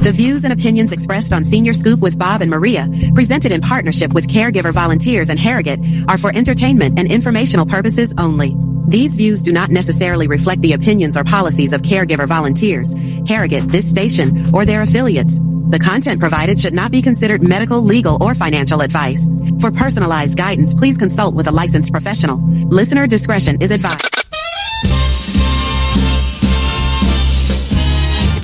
The views and opinions expressed on Senior Scoop with Bob and Maria, presented in partnership with Caregiver Volunteers and Harrogate, are for entertainment and informational purposes only. These views do not necessarily reflect the opinions or policies of Caregiver Volunteers, Harrogate, this station, or their affiliates. The content provided should not be considered medical, legal, or financial advice. For personalized guidance, please consult with a licensed professional. Listener discretion is advised.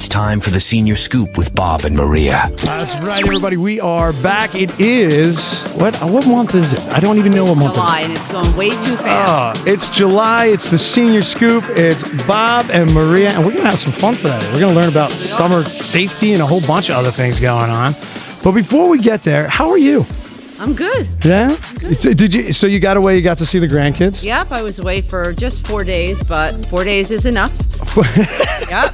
Time for the Senior Scoop with Bob and Maria. That's right, everybody. We are back. It is, what month is it? I don't even know what month July, it is. and it's going way too fast. It's July. It's the Senior Scoop. It's Bob and Maria, and we're going to have some fun today. We're going to learn about summer safety and a whole bunch of other things going on. But before we get there, how are you? I'm good. Yeah? I'm good. Did you? So you got away, you got to see the grandkids? Yep, I was away for just 4 days, but 4 days is enough. Yep.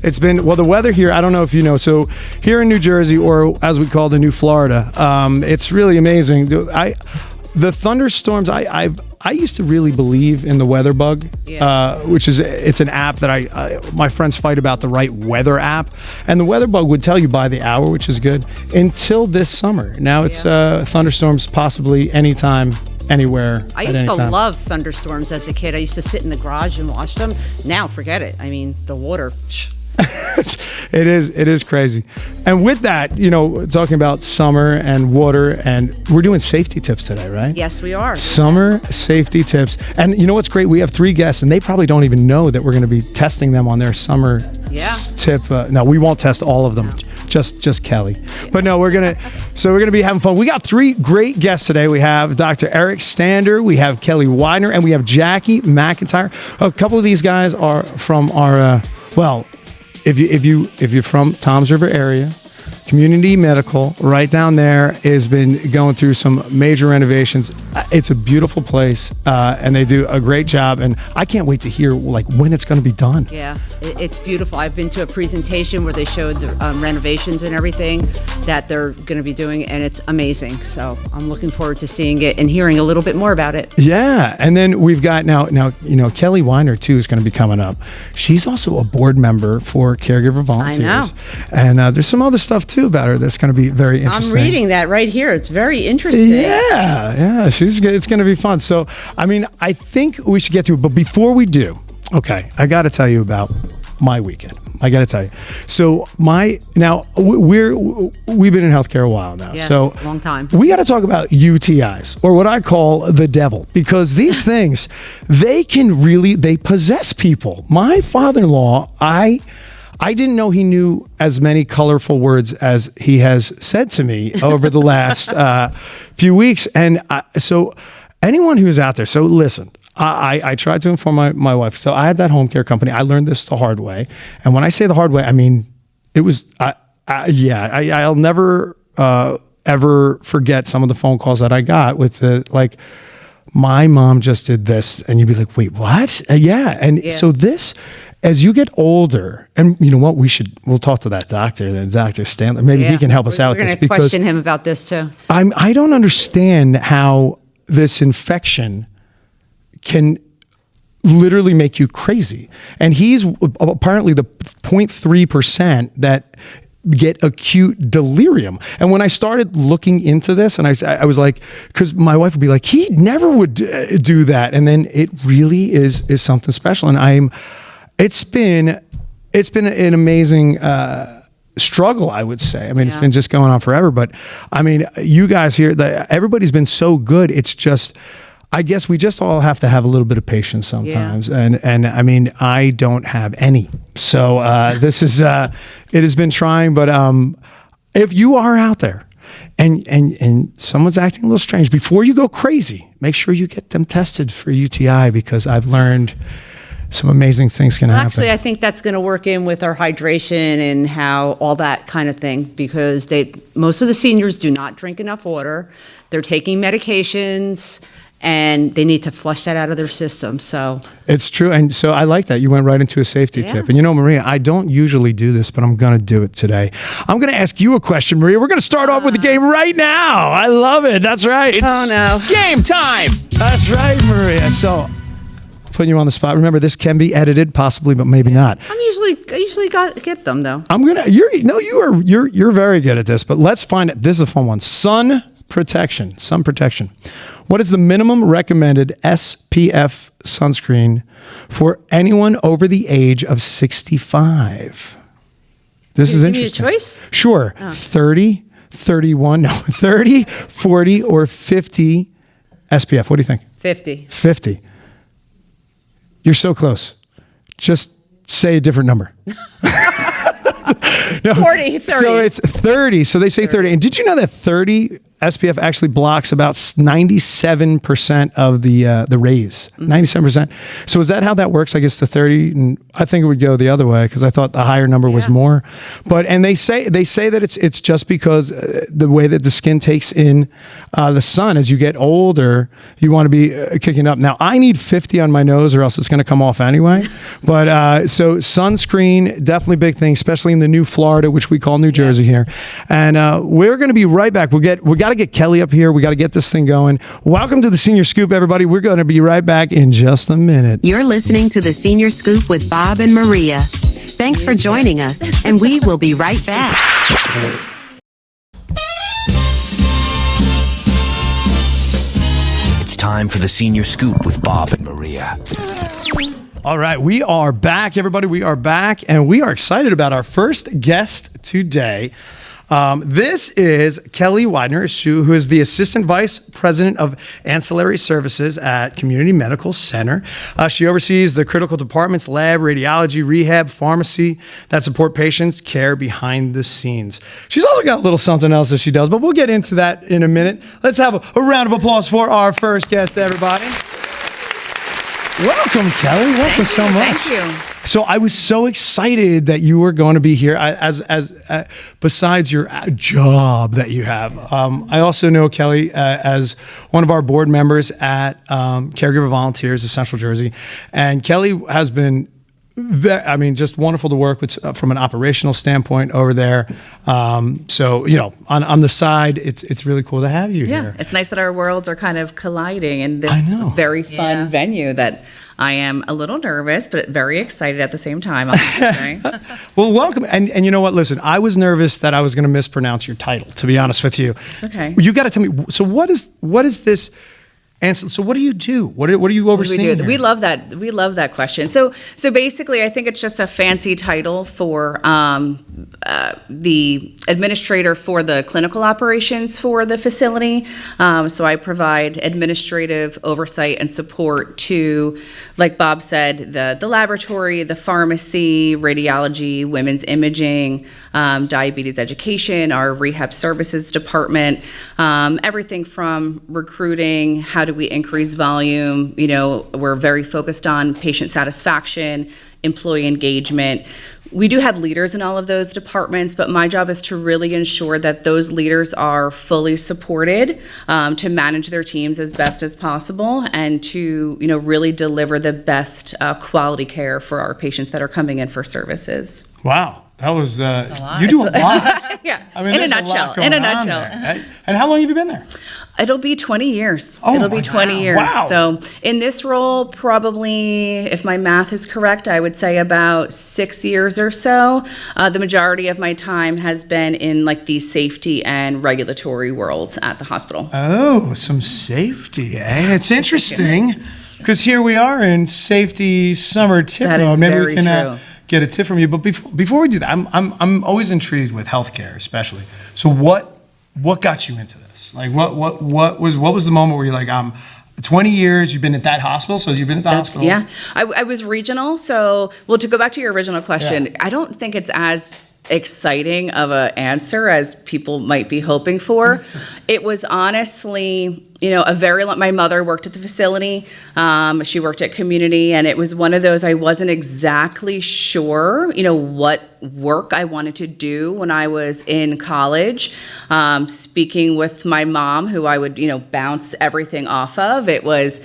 It's been, well, the weather here, I don't know if you know, so here in New Jersey, or as we call the New Florida, it's really amazing. The thunderstorms, I used to really believe in the weather bug, which is, it's an app that my friends fight about, the right weather app, and the weather bug would tell you by the hour, which is good, until this summer. Now it's thunderstorms possibly anytime, anywhere. I used to love thunderstorms as a kid. I used to sit in the garage and watch them. Now, forget it. I mean, the water. It is crazy. And with that, talking about summer and water, and we're doing safety tips today, right? Yes, we are. Summer safety tips. And you know what's great? We have 3 guests, and they probably don't even know that we're going to be testing them on their summer tip. No, we won't test all of them. No. Just Kelly. But no, we're going to be having fun. We got 3 great guests today. We have Dr. Eric Stander, we have Kelley Weidner, and we have Jackie McIntyre. A couple of these guys are from our, if you're from Toms River area, Community Medical right down there has been going through some major renovations. It's a beautiful place, and they do a great job. And I can't wait to hear when it's going to be done. Yeah, it's beautiful. I've been to a presentation where they showed the renovations and everything that they're going to be doing, and it's amazing. So I'm looking forward to seeing it and hearing a little bit more about it. Yeah, and then we've got now Kelley Weidner too is going to be coming up. She's also a board member for Caregiver Volunteers. I know. And there's some other stuff too about her that's going to be very interesting. I'm reading that right here. It's very interesting. Yeah, it's going to be fun. So, I think we should get to it. But before we do, okay, I got to tell you about my weekend. I got to tell you. So we've been in healthcare a while now. Yeah, so long time. We got to talk about UTIs, or what I call the devil, because these things, they possess people. My father-in-law, I didn't know he knew as many colorful words as he has said to me over the last few weeks. And so anyone who's out there, so listen, I tried to inform my wife. So I had that home care company. I learned this the hard way. And when I say the hard way, I mean, it was, I'll never ever forget some of the phone calls that I got with my mom just did this. And you'd be like, wait, what? So this, as you get older, and you know what, we'll talk to that doctor, Dr. Stanley. Maybe he can help us out with this. We're going to question him about this too. I don't understand how this infection can literally make you crazy. And he's apparently the 0.3% that get acute delirium. And when I started looking into this, and I was like, because my wife would be like, he never would do that. And then it really is something special. And it's been an amazing struggle, I would say. It's been just going on forever. But you guys here, everybody's been so good. It's just, I guess we just all have to have a little bit of patience sometimes. Yeah. And I don't have any. So this is, it has been trying. But if you are out there and someone's acting a little strange, before you go crazy, make sure you get them tested for UTI, because I've learned some amazing things can happen. Actually, I think that's going to work in with our hydration and how all that kind of thing, because most of the seniors do not drink enough water. They're taking medications, and they need to flush that out of their system. So it's true. And so I like that. You went right into a safety tip. And Maria, I don't usually do this, but I'm going to do it today. I'm going to ask you a question, Maria. We're going to start off with the game right now. I love it. That's right. It's game time. That's right, Maria. So putting you on the spot. Remember, this can be edited, possibly, but maybe not. I usually get them though. You're very good at this, but let's find it. This is a fun one. Sun protection. What is the minimum recommended SPF sunscreen for anyone over the age of 65? This is interesting. Give me a choice? Sure. 30, 31, 30, 40, or 50 SPF. What do you think? 50. 50. You're so close. Just say a different number. No, 40, 30. So it's 30. So they say 30. And did you know that 30 SPF actually blocks about 97% of the rays? 97%. So is that how that works? I guess the 30, and I think it would go the other way because I thought the higher number was more. And they say that it's just because the way that the skin takes in the sun as you get older, you want to be kicking up. Now I need 50 on my nose or else it's going to come off anyway. But so sunscreen, definitely big thing, especially in the new Florida, which we call New Jersey here. And we're going to be right back. We got to get Kelley up here. We got to get this thing going. Welcome to the Senior Scoop, everybody. We're going to be right back in just a minute. You're listening to the Senior Scoop with Bob and Maria. Thanks for joining us, and we will be right back. It's time for the Senior Scoop with Bob and Maria. All right, we are back, everybody. We are back, and we are excited about our first guest today. This is Kelley Weidner, who is the Assistant Vice President of Ancillary Services at Community Medical Center. She oversees the critical departments, lab, radiology, rehab, pharmacy that support patients' care behind the scenes. She's also got a little something else that she does, but we'll get into that in a minute. Let's have a round of applause for our first guest, everybody. Welcome, Kelley. Welcome so much. Thank you. So I was so excited that you were going to be here. As besides your job that you have, I also know Kelley as one of our board members at Caregiver Volunteers of Central Jersey, and Kelley has been just wonderful to work with from an operational standpoint over there. So, on the side, it's really cool to have you here. Yeah, it's nice that our worlds are kind of colliding in this very fun venue that I am a little nervous, but very excited at the same time, I'll have to say. Well, welcome. And you know what? Listen, I was nervous that I was going to mispronounce your title, to be honest with you. It's okay. You got to tell me, so what is this? And so what do you do? What are you overseeing? We love that. We love that question. So basically, I think it's just a fancy title for the administrator for the clinical operations for the facility. So I provide administrative oversight and support to, like Bob said, the laboratory, the pharmacy, radiology, women's imaging, diabetes education, our rehab services department, everything from recruiting, how do we increase volume, we're very focused on patient satisfaction, employee engagement. We do have leaders in all of those departments, but my job is to really ensure that those leaders are fully supported to manage their teams as best as possible and to, really deliver the best quality care for our patients that are coming in for services. Wow. That was, you do a lot. Yeah, in a nutshell. There. And how long have you been there? It'll be 20 years. Oh, It'll be 20 years. Wow. So in this role, probably, if my math is correct, I would say about 6 years or so. The majority of my time has been in the safety and regulatory worlds at the hospital. Oh, some safety, eh? It's interesting because here we are in safety summer tip That is mode. Maybe very we can true. Get a tip from you. But before we do that, I'm always intrigued with healthcare, especially. So what got you into this? What was the moment where you're like, 20 years, you've been at that hospital, so you've been at the hospital? Yeah, I was regional. So, to go back to your original question, I don't think it's as exciting of an answer as people might be hoping for. It was honestly, a very long, my mother worked at the facility. She worked at community, and it was one of those, I wasn't exactly sure, what work I wanted to do when I was in college. Speaking with my mom, who I would, bounce everything off of, it was,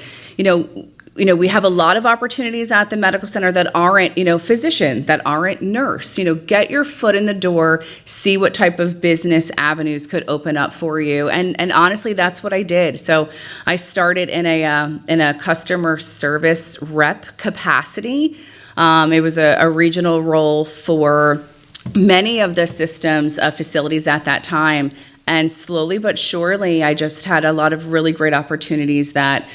we have a lot of opportunities at the medical center that aren't, physician, that aren't nurse. Get your foot in the door, see what type of business avenues could open up for you. And honestly, that's what I did. So I started in a customer service rep capacity. It was a regional role for many of the systems facilities at that time. And slowly but surely, I just had a lot of really great opportunities that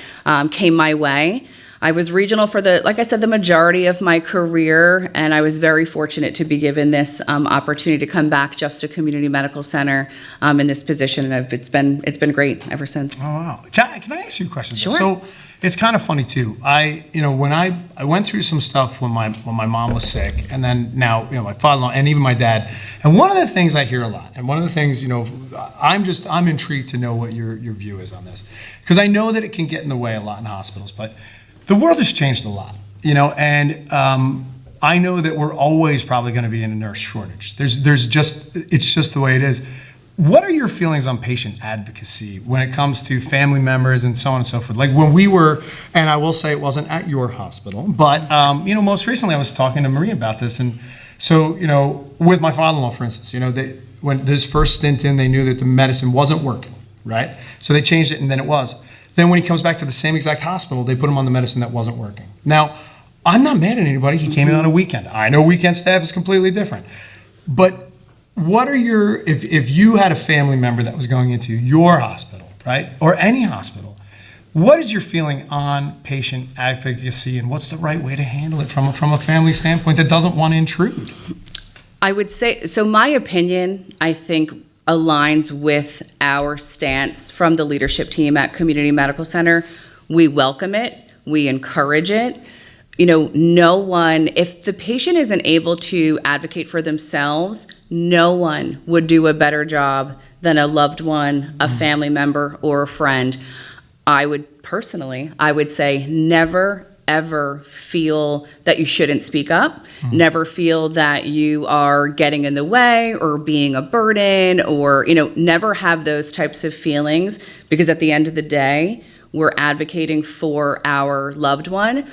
came my way. I was regional for like I said, the majority of my career, and I was very fortunate to be given this opportunity to come back just to community medical center in this position, and it's been great ever since. Oh wow! Can I ask you a question? Sure. So it's kind of funny too. When I went through some stuff when my mom was sick, and then now my father-in-law and even my dad. And one of the things I hear a lot, and one of the things I'm intrigued to know what your view is on this, because I know that it can get in the way a lot in hospitals, but the world has changed a lot, and I know that we're always probably going to be in a nurse shortage. It's just the way it is. What are your feelings on patient advocacy when it comes to family members and so on and so forth? Like when we were, and I will say it wasn't at your hospital, but most recently I was talking to Maria about this, and so with my father-in-law, for instance, when this first stint in, they knew that the medicine wasn't working, right? So they changed it, and then it was. Then when he comes back to the same exact hospital, they put him on the medicine that wasn't working. Now, I'm not mad at anybody. He came in on a weekend. I know weekend staff is completely different. But what are if you had a family member that was going into your hospital, right, or any hospital, what is your feeling on patient advocacy, and what's the right way to handle it from a family standpoint that doesn't want to intrude? I would say, so my opinion, I think, aligns with our stance from the leadership team at Community Medical Center. We welcome it. We encourage it. No one, if the patient isn't able to advocate for themselves, no one would do a better job than a loved one, a family member, or a friend. I would say never, ever feel that you shouldn't speak up, never feel that you are getting in the way or being a burden, or, never have those types of feelings, because at the end of the day, we're advocating for our loved one.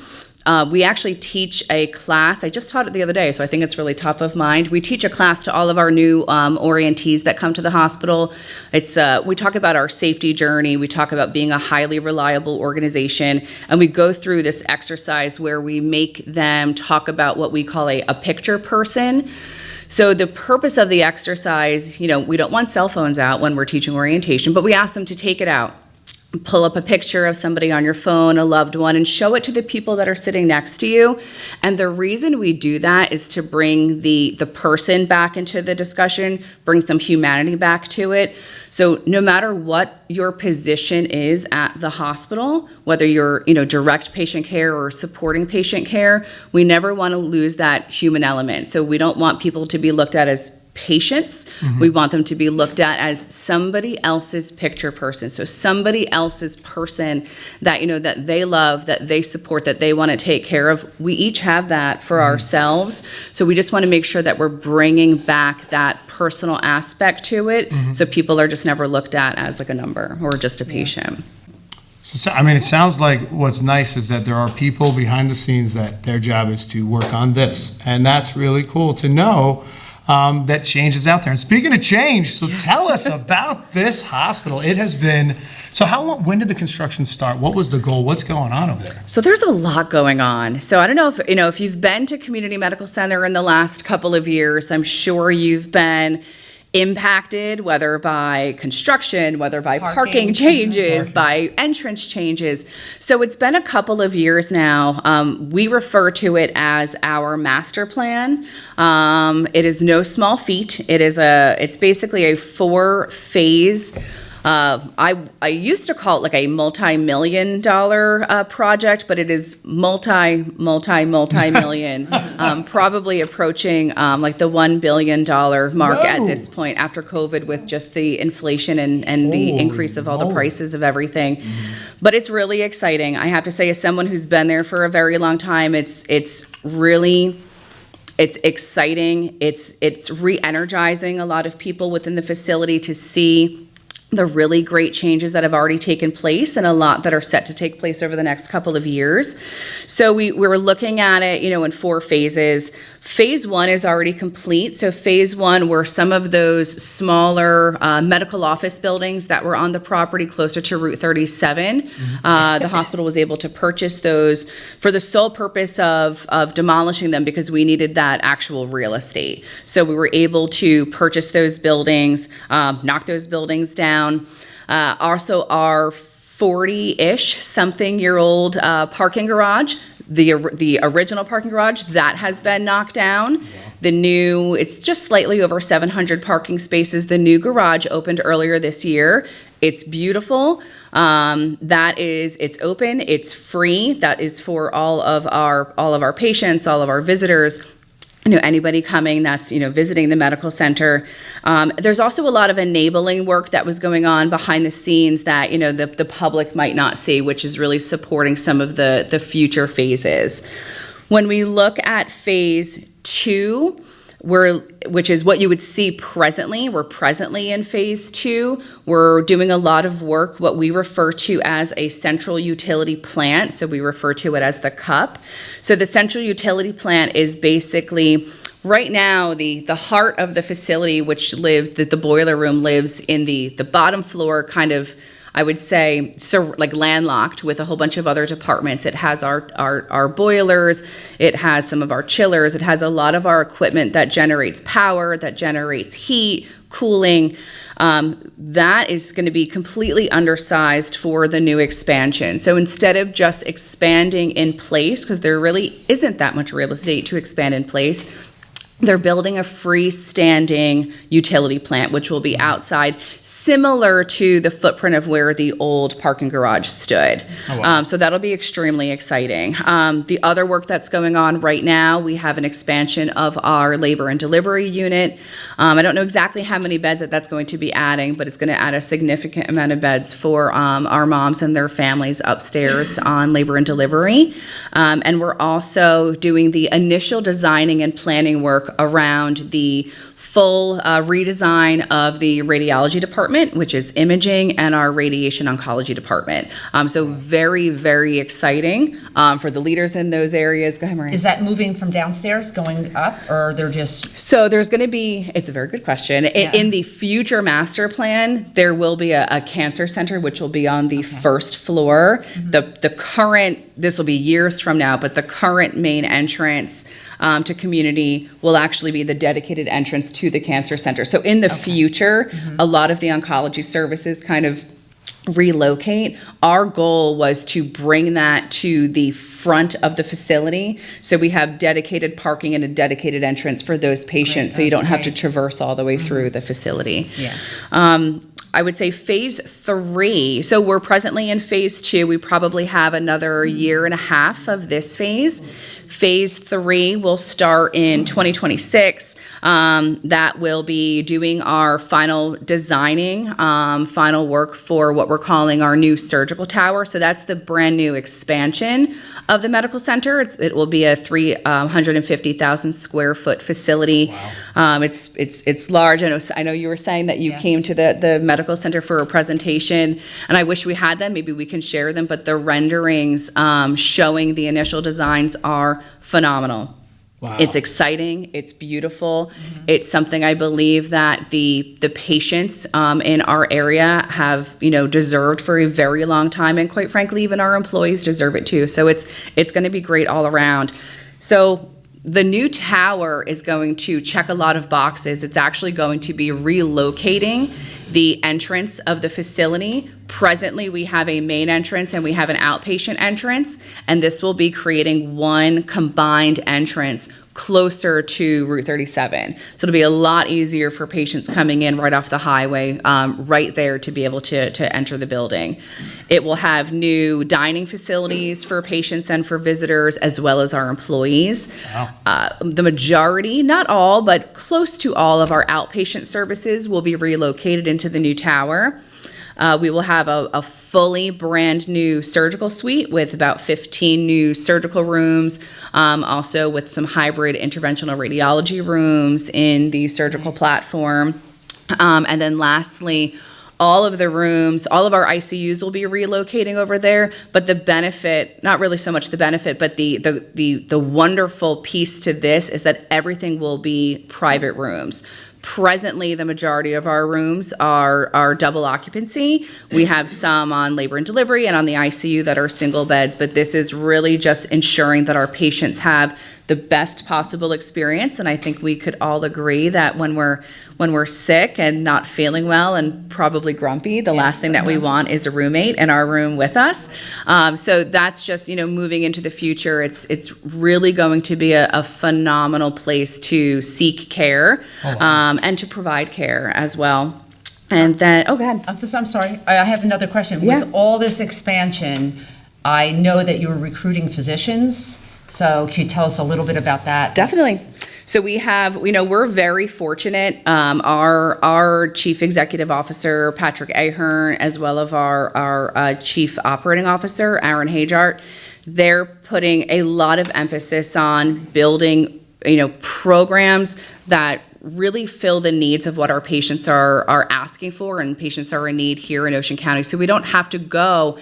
We actually teach a class. I just taught it the other day, so I think it's really top of mind. We teach a class to all of our new orientees that come to the hospital. We talk about our safety journey. We talk about being a highly reliable organization, and we go through this exercise where we make them talk about what we call a picture person. So the purpose of the exercise, we don't want cell phones out when we're teaching orientation, but we ask them to take it out. Pull up a picture of somebody on your phone, a loved one, and show it to the people that are sitting next to you. And the reason we do that is to bring the person back into the discussion, bring some humanity back to it. So no matter what your position is at the hospital, whether you're, direct patient care or supporting patient care, we never want to lose that human element. So we don't want people to be looked at as patients. We want them to be looked at as somebody else's picture person. So somebody else's person that, that they love, that they support, that they want to take care of. We each have that for ourselves. So we just want to make sure that we're bringing back that personal aspect to it. So people are just never looked at as like a number or just a patient. So, it sounds like what's nice is that there are people behind the scenes that their job is to work on this. And that's really cool to know. That change is out there. And speaking of change, so tell us about this hospital. It has been, so how long, when did the construction start? What was the goal? What's going on over there? So there's a lot going on. So I don't know if you've been to Community Medical Center in the last couple of years, I'm sure you've been impacted, whether by construction, whether by parking changes, by entrance changes. So it's been a couple of years now. We refer to it as our master plan. It is no small feat. It's basically a 4-phase. I used to call it like a multi-million-dollar project, but it is multi-million, probably approaching like the $1 billion mark at this point after COVID, with just the inflation and the increase of all the prices of everything. But it's really exciting. I have to say, as someone who's been there for a very long time, it's exciting. It's re-energizing a lot of people within the facility to see the really great changes that have already taken place and a lot that are set to take place over the next couple of years. So we're looking at it, in 4 phases. Phase 1 is already complete. So phase 1 were some of those smaller medical office buildings that were on the property closer to Route 37. The hospital was able to purchase those for the sole purpose of demolishing them because we needed that actual real estate. So we were able to purchase those buildings, knock those buildings down. Also our 40-ish something year old parking garage, the original parking garage, that has been knocked down. The new, it's just slightly over 700 parking spaces. The new garage opened earlier this year. It's beautiful. It's open, it's free. That is for all of our patients, all of our visitors. Anybody coming that's, visiting the medical center. There's also a lot of enabling work that was going on behind the scenes that, the public might not see, which is really supporting some of the future phases. When we look at phase 2, which is what you would see presently. We're presently in phase 2. We're doing a lot of work, what we refer to as a central utility plant. So we refer to it as the CUP. So the central utility plant is basically, right now, the heart of the facility, which lives, the boiler room lives in the bottom floor, kind of, I would say, so like landlocked with a whole bunch of other departments. It has our boilers, it has some of our chillers, it has a lot of our equipment that generates power, that generates heat, cooling. That is going to be completely undersized for the new expansion. So instead of just expanding in place, because there really isn't that much real estate to expand in place, they're building a freestanding utility plant, which will be outside, similar to the footprint of where the old parking garage stood. Oh, wow. So that'll be extremely exciting. The other work that's going on right now, we have an expansion of our labor and delivery unit. I don't know exactly how many beds that's going to be adding, but it's going to add a significant amount of beds for our moms and their families upstairs on labor and delivery. And we're also doing the initial designing and planning work around the full redesign of the radiology department, which is imaging, and our radiation oncology department. So very, very exciting for the leaders in those areas. Go ahead, Maria. Is that moving from downstairs, going up, or they're just... So there's going to be, it's a very good question. Yeah. In the future master plan, there will be a cancer center, which will be on the first floor. Mm-hmm. The current, this will be years from now, but the current main entrance to community will actually be the dedicated entrance to the cancer center. So in the future, a lot of the oncology services kind of relocate. Our goal was to bring that to the front of the facility. So we have dedicated parking and a dedicated entrance for those patients. So you don't have to traverse all the way through the facility. Yeah. I would say phase 3. So we're presently in phase 2. We probably have another year and a half of this phase. Phase 3 will start in 2026. That will be doing our final designing, final work for what we're calling our new surgical tower. So that's the brand new expansion of the medical center. It will be a 350,000 square foot facility. Wow. It's large. I know you were saying that you came to the medical center for a presentation, and I wish we had them. Maybe we can share them, but the renderings showing the initial designs are phenomenal. Wow. It's exciting. It's beautiful. Mm-hmm. It's something I believe that the patients in our area have deserved for a very long time, and quite frankly, even our employees deserve it too. So it's going to be great all around. So the new tower is going to check a lot of boxes. It's actually going to be relocating the entrance of the facility. Presently, we have a main entrance and we have an outpatient entrance, and this will be creating one combined entrance closer to Route 37. So it'll be a lot easier for patients coming in right off the highway, right there to be able to enter the building. It will have new dining facilities for patients and for visitors, as well as our employees. Wow. The majority, not all, but close to all of our outpatient services will be relocated into the new tower. We will have a fully brand new surgical suite with about 15 new surgical rooms, also with some hybrid interventional radiology rooms in the surgical platform. And then lastly, all of the rooms, all of our ICUs will be relocating over there. But the benefit, not really so much the benefit, but the wonderful piece to this is that everything will be private rooms. Presently, the majority of our rooms are double occupancy. We have some on labor and delivery and on the ICU that are single beds, but this is really just ensuring that our patients have the best possible experience. And I think we could all agree that when we're sick and not feeling well and probably grumpy, the last thing that we want is a roommate in our room with us. So that's just, moving into the future, it's really going to be a phenomenal place to seek care and to provide care as well. And then, go ahead. I'm sorry, I have another question. Yeah. With all this expansion, I know that you're recruiting physicians. So can you tell us a little bit about that? Definitely. So we have, we're very fortunate. Our chief executive officer, Patrick Ahern, as well as our chief operating officer, Aaron Hajart, they're putting a lot of emphasis on building, programs that really fill the needs of what our patients are asking for, and patients are in need here in Ocean County. So we don't have to go,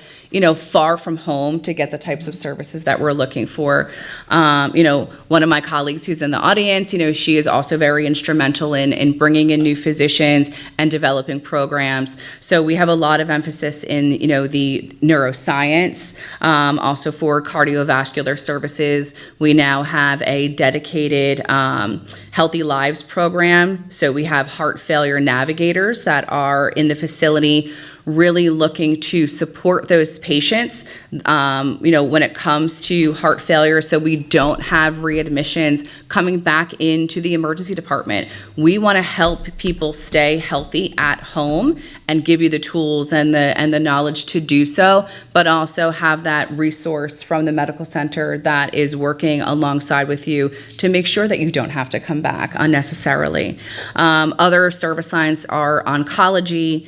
far from home to get the types of services that we're looking for. One of my colleagues who's in the audience, she is also very instrumental in bringing in new physicians and developing programs. So we have a lot of emphasis in, the neuroscience, also for cardiovascular services. We now have a dedicated Healthy Lives program. So we have heart failure navigators that are in the facility really looking to support those patients, when it comes to heart failure, so we don't have readmissions coming back into the emergency department. We want to help people stay healthy at home and give you the tools and the knowledge to do so, but also have that resource from the medical center that is working alongside with you to make sure that you don't have to come back unnecessarily. Other service lines are oncology,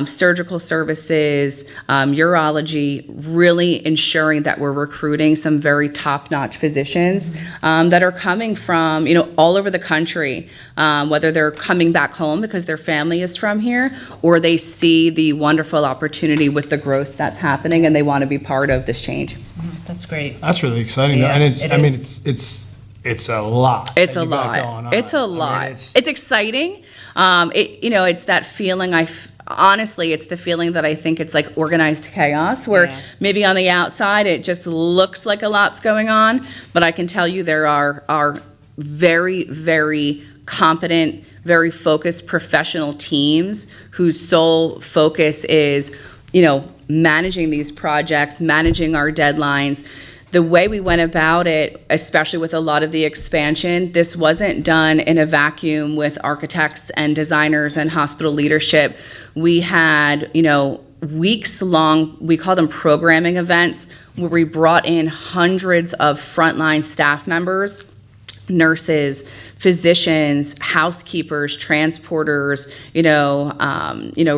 surgical services, urology, really ensuring that we're recruiting some very top-notch physicians that are coming from, all over the country, whether they're coming back home because their family is from here, or they see the wonderful opportunity with the growth that's happening and they want to be part of this change. That's great. That's really exciting. Yeah, And it it's a lot. It's that a you got lot. going on. It's a lot. It's It's exciting. It's that feeling honestly, it's the feeling that I think it's like organized chaos, where maybe on the outside it just looks like a lot's going on, but I can tell you there are very, very competent, very focused professional teams whose sole focus is, managing these projects, managing our deadlines. The way we went about it, especially with a lot of the expansion, this wasn't done in a vacuum with architects and designers and hospital leadership. We had, weeks long, we call them programming events, where we brought in hundreds of frontline staff members, nurses, physicians, housekeepers, transporters,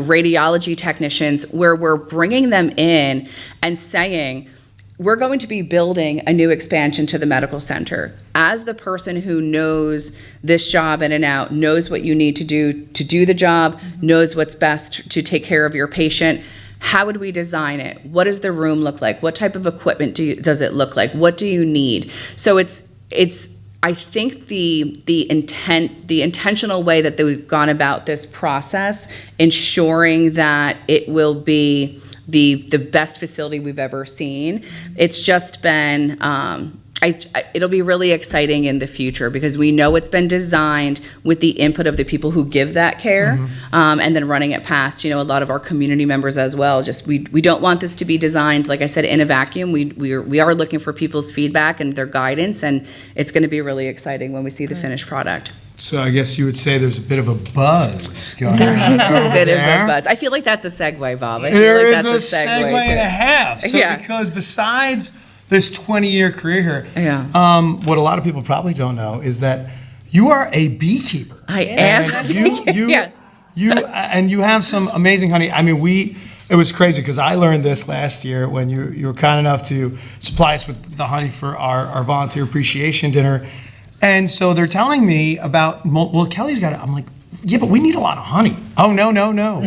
radiology technicians, where we're bringing them in and saying, we're going to be building a new expansion to the medical center. As the person who knows this job in and out, knows what you need to do the job, knows what's best to take care of your patient, how would we design it? What does the room look like? What type of equipment does it look like? What do you need? So it's I think the intentional way that we've gone about this process, ensuring that it will be the best facility we've ever seen. It's just been, it'll be really exciting in the future, because we know it's been designed with the input of the people who give that care, and then running it past, a lot of our community members as well. Just we don't want this to be designed, like I said, in a vacuum. We are looking for people's feedback and their guidance, and it's going to be really exciting when we see the finished product. So I guess you would say there's a bit of a buzz going on. There is a bit of there. a buzz. I feel like that's a segue, Bob. I feel There like is that's a segue and a half. So Yeah. because besides this 20-year career here, what a lot of people probably don't know is that you are a beekeeper. I am. And you have some amazing honey. I mean, it was crazy because I learned this last year when you were kind enough to supply us with the honey for our volunteer appreciation dinner. And so they're telling me about, well, Kelly's got it. I'm like, yeah, but we need a lot of honey. Oh, no.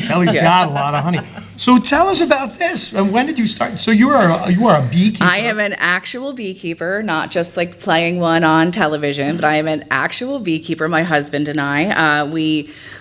Kelley's got a lot of honey. So tell us about this. And when did you start? So you are a beekeeper. I am an actual beekeeper, not just like playing one on television, but I am an actual beekeeper, my husband and I.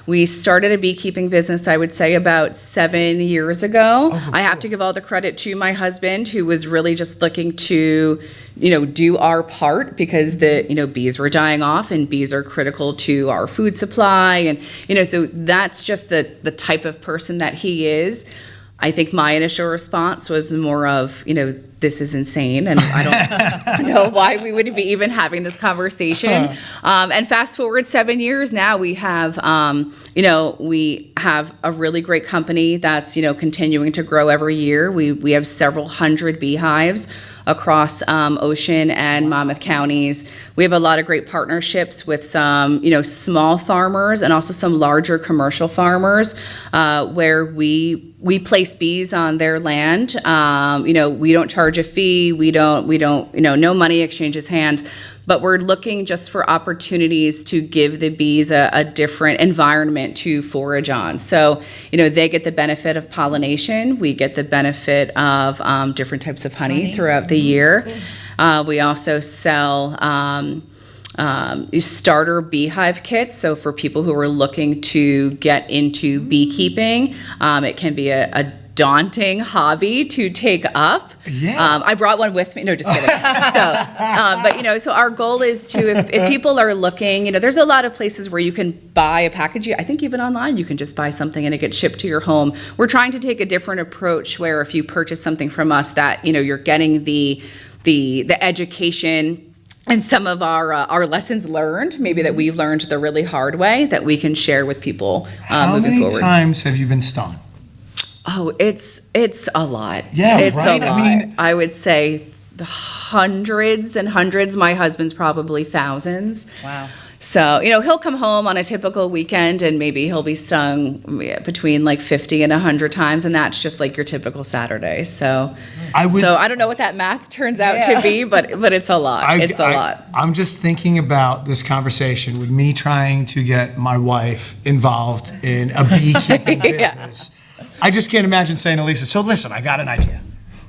We started a beekeeping business, I would say, about 7 years ago. Oh, I have to give all the credit to my husband, who was really just looking to, do our part, because bees were dying off, and bees are critical to our food supply. And, so that's just the type of person that he is. I think my initial response was more of, this is insane, and I don't know why we would be even having this conversation. And fast forward 7 years now, we have a really great company that's, continuing to grow every year. We have several hundred beehives across Ocean and Monmouth counties. We have a lot of great partnerships with some, small farmers and also some larger commercial farmers, where we place bees on their land. We don't charge a fee. We don't, no money exchanges hands. But we're looking just for opportunities to give the bees a different environment to forage on. So, they get the benefit of pollination. We get the benefit of different types of honey throughout the year. We also sell starter beehive kits. So for people who are looking to get into beekeeping, it can be a daunting hobby to take up. Yeah. I brought one with me. No, just kidding. So our goal is to, if people are looking, there's a lot of places where you can buy a package. I think even online you can just buy something and it gets shipped to your home. We're trying to take a different approach, where if you purchase something from us, that you're getting the education and some of our lessons learned, maybe that we've learned the really hard way, that we can share with people moving forward. How many times have you been stung? Oh, it's a lot. Yeah, it's right? a lot. I mean, I would say hundreds and hundreds. My husband's probably thousands. Wow. So, he'll come home on a typical weekend and maybe he'll be stung between like 50 and 100 times, and that's just like your typical Saturday. So I don't know what that math turns out to be, but it's a lot. It's a lot. I'm just thinking about this conversation with me trying to get my wife involved in a beekeeping business. I just can't imagine saying to Lisa, so listen, I got an idea.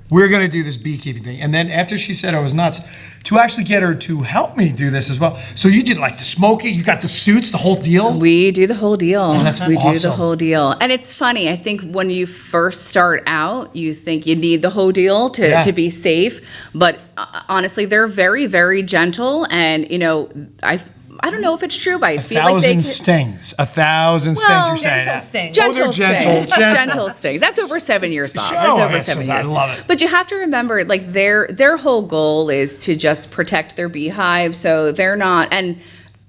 We're going to do this beekeeping thing. And then after she said I was nuts, to actually get her to help me do this as well. So you did like the smoking, you got the suits, the whole deal? We do the whole deal. Oh, that's we awesome. do the whole deal. And it's funny, I think when you first start out, you think you need the whole deal to be safe. But honestly, they're very, very gentle. And, I don't know if it's true, but I feel like they stings. 1,000 stings, you're saying. Gentle stings. Gentle stings. Gentle stings. That's over 7 years, Bob. That's over 7 years. I love it. But you have to remember, like their whole goal is to just protect their beehive, so they're not. And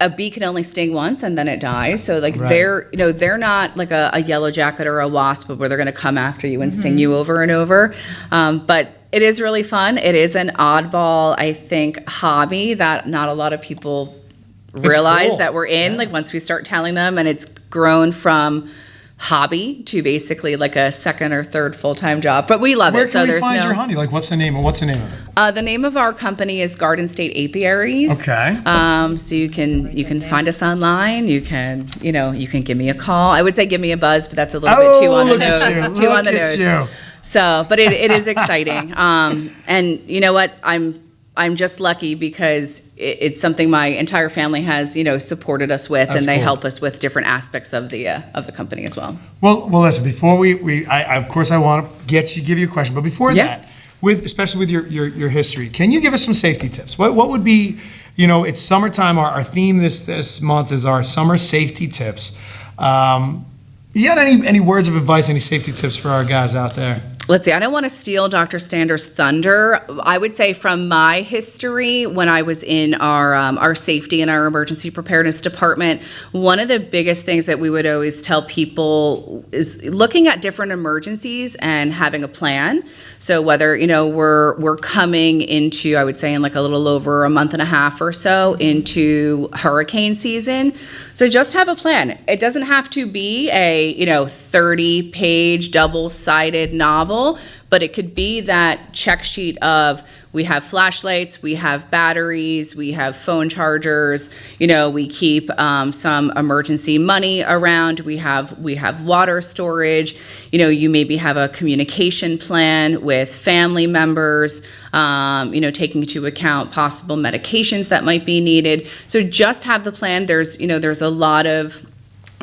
a bee can only sting once and then it dies. So like they're not like a yellow jacket or a wasp where they're going to come after you and sting you over and over. But it is really fun. It is an oddball, I think, hobby that not a lot of people realize that we're in, like once we start telling them, and it's grown from hobby to basically like a second or third full-time job, but we love it. Where can we find your honey? Like what's the name of it? The name of our company is Garden State Apiaries. Okay. So you can find us online. You can give me a call. I would say give me a buzz, but that's a little bit too on the nose. Too on the nose. So, but it is exciting. And you know what? I'm just lucky because it's something my entire family has, supported us with, and they help us with different aspects of the company as well. Well, listen. Before I of course I want to give you a question, but before that, especially with your history, can you give us some safety tips? What would be, it's summertime. Our theme this month is our summer safety tips. You got any words of advice, any safety tips for our guys out there? Let's see, I don't want to steal Dr. Stander's thunder. I would say from my history, when I was in our safety and our emergency preparedness department, one of the biggest things that we would always tell people is looking at different emergencies and having a plan. So whether, we're coming into, I would say in like a little over a month and a half or so into hurricane season. So just have a plan. It doesn't have to be a, 30-page double-sided novel, but it could be that check sheet of We have flashlights, we have batteries, we have phone chargers. We keep some emergency money around. We have water storage. You maybe have a communication plan with family members. Taking into account possible medications that might be needed. So just have the plan. There's a lot of,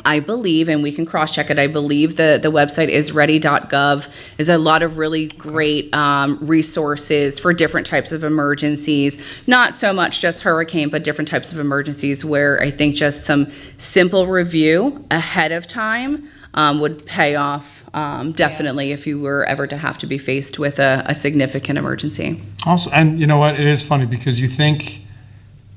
I believe, and we can cross-check it, I believe the website is ready.gov, is a lot of really great resources for different types of emergencies, not so much just hurricane, but different types of emergencies where I think just some simple review ahead of time would pay off definitely if you were ever to have to be faced with a significant emergency. Also, and you know what? It is funny because you think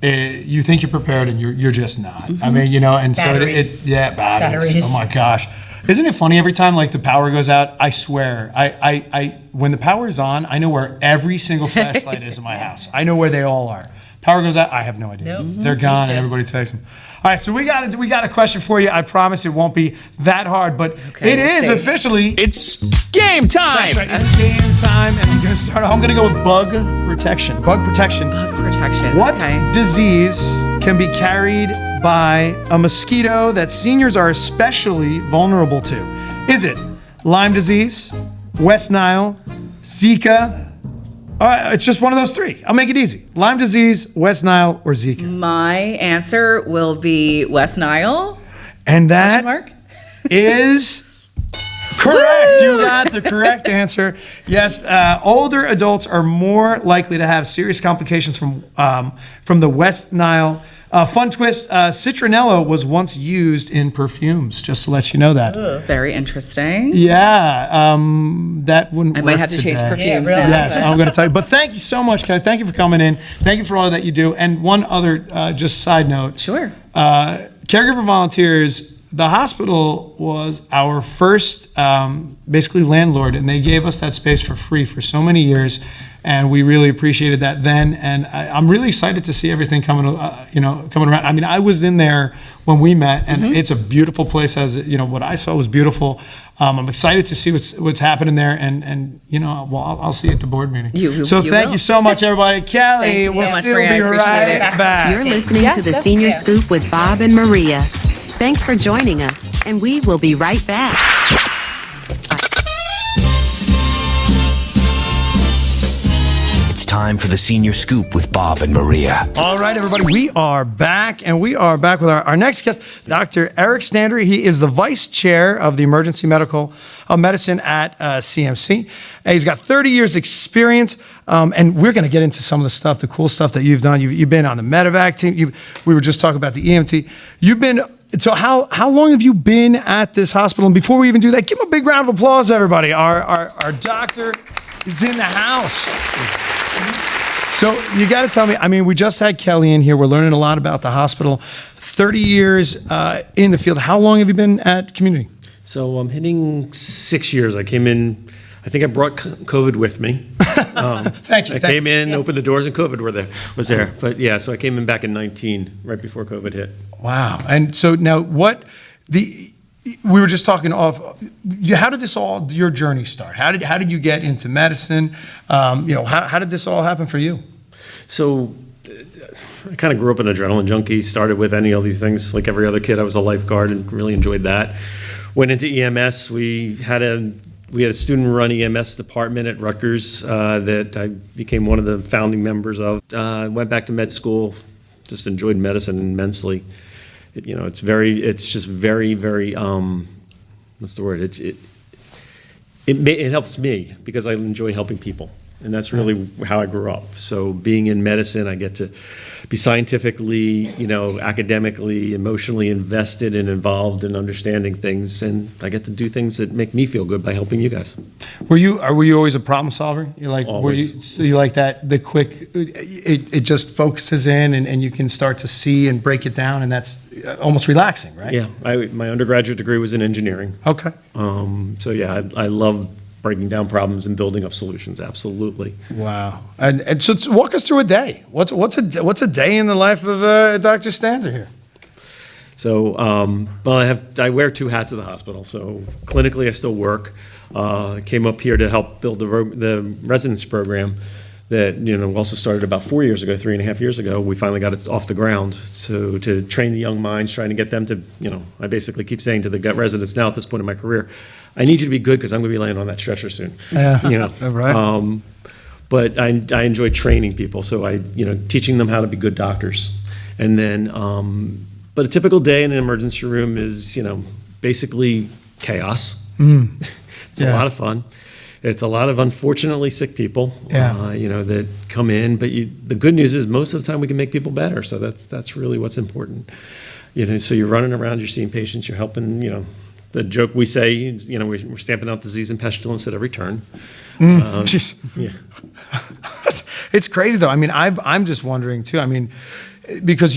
you're prepared and you're just not. Mm-hmm. I mean, and Batteries. batteries. Oh my gosh. Isn't it funny every time like the power goes out? I swear, I when the power is on, I know where every single flashlight is in my house. I know where they all are. Power goes out, I have no idea. Nope. They're gone, and everybody takes them. All right, so we got a question for you. I promise it won't be that hard, but it is officially. It's game time! That's right, it's game time, and I'm gonna start. I'm gonna go with bug protection. Bug protection. Protection. What Okay. disease can be carried by a mosquito that seniors are especially vulnerable to? Is it Lyme disease, West Nile, Zika? It's just one of those three. I'll make it easy. Lyme disease, West Nile, or Zika. My answer will be West Nile. And that Mark? is correct. You got the correct answer. Yes, older adults are more likely to have serious complications from the West Nile. Fun twist, citronella was once used in perfumes, just to let you know that. Very interesting. Yeah, that wouldn't I work might have to change today. perfumes really. now. Yes, I'm going to tell you. But thank you so much, Kelly. Thank you for coming in. Thank you for all that you do. And one other, just side note. Sure. Caregiver volunteers, the hospital was our first, basically landlord, and they gave us that space for free for so many years. And we really appreciated that then, and I'm really excited to see everything coming around. I mean, I was in there when we met, and it's a beautiful place. What I saw was beautiful. I'm excited to see what's happening there, and I'll see you at the board meeting. So thank will. you so much, everybody. Kelly, Thank you so we'll much, still Maria. be I appreciate right it. back. You're listening to the Senior Scoop with Bob and Maria. Thanks for joining us, and we will be right back. Time for the Senior Scoop with Bob and Maria. All right, everybody, we are back, and we are back with our next guest, Dr. Eric Stander. He is the Vice Chair of the Emergency Medical Medicine at CMC. He's got 30 years experience, and we're going to get into some of the stuff, the cool stuff that you've done. You've been on the Medevac team. We were just talking about the EMT. So how long have you been at this hospital? And before we even do that, give him a big round of applause, everybody. Our doctor is in the house. So you got to tell me, I mean, we just had Kelly in here. We're learning a lot about the hospital. 30 years in the field. How long have you been at community? So I'm hitting 6 years. I came in, I think I brought COVID with me. Thank you. I came in, opened the doors, and COVID was there. But yeah, so I came in back in 19, right before COVID hit. Wow. And so now we were just talking off. How did your journey start? How did you get into medicine? How did this all happen for you? So I kind of grew up an adrenaline junkie. Started with any of these things, like every other kid. I was a lifeguard and really enjoyed that. Went into EMS. We had a student-run EMS department at Rutgers that I became one of the founding members of. Went back to med school. Just enjoyed medicine immensely. It's just very, very, what's the word? It helps me because I enjoy helping people. And that's really how I grew up. So being in medicine, I get to be scientifically, academically, emotionally invested and involved in understanding things. And I get to do things that make me feel good by helping you guys. Were you always a problem solver? Always. You like that, the quick, it just focuses in and you can start to see and break it down, and that's almost relaxing, right? Yeah. My undergraduate degree was in engineering. Okay. So yeah, I love breaking down problems and building up solutions. Absolutely. Wow. And so walk us through a day. What's a day in the life of Dr. Stander here? So, I wear two hats at the hospital. So clinically, I still work. Came up here to help build the residence program. that, also started about 4 years ago, 3.5 years ago. We finally got it off the ground. So to train the young minds, trying to get them to, I basically keep saying to the gut residents now at this point in my career, I need you to be good because I'm going to be laying on that stretcher soon. Yeah, right. But I enjoy training people. So teaching them how to be good doctors. And then, but a typical day in the emergency room is, basically chaos. It's a lot of fun. It's a lot of unfortunately sick people, that come in. But the good news is most of the time we can make people better. So that's really what's important. So you're running around, you're seeing patients, you're helping. The joke we say, we're stamping out disease and pestilence at every turn. Yeah. It's crazy though. I mean, I'm just wondering too. I mean, because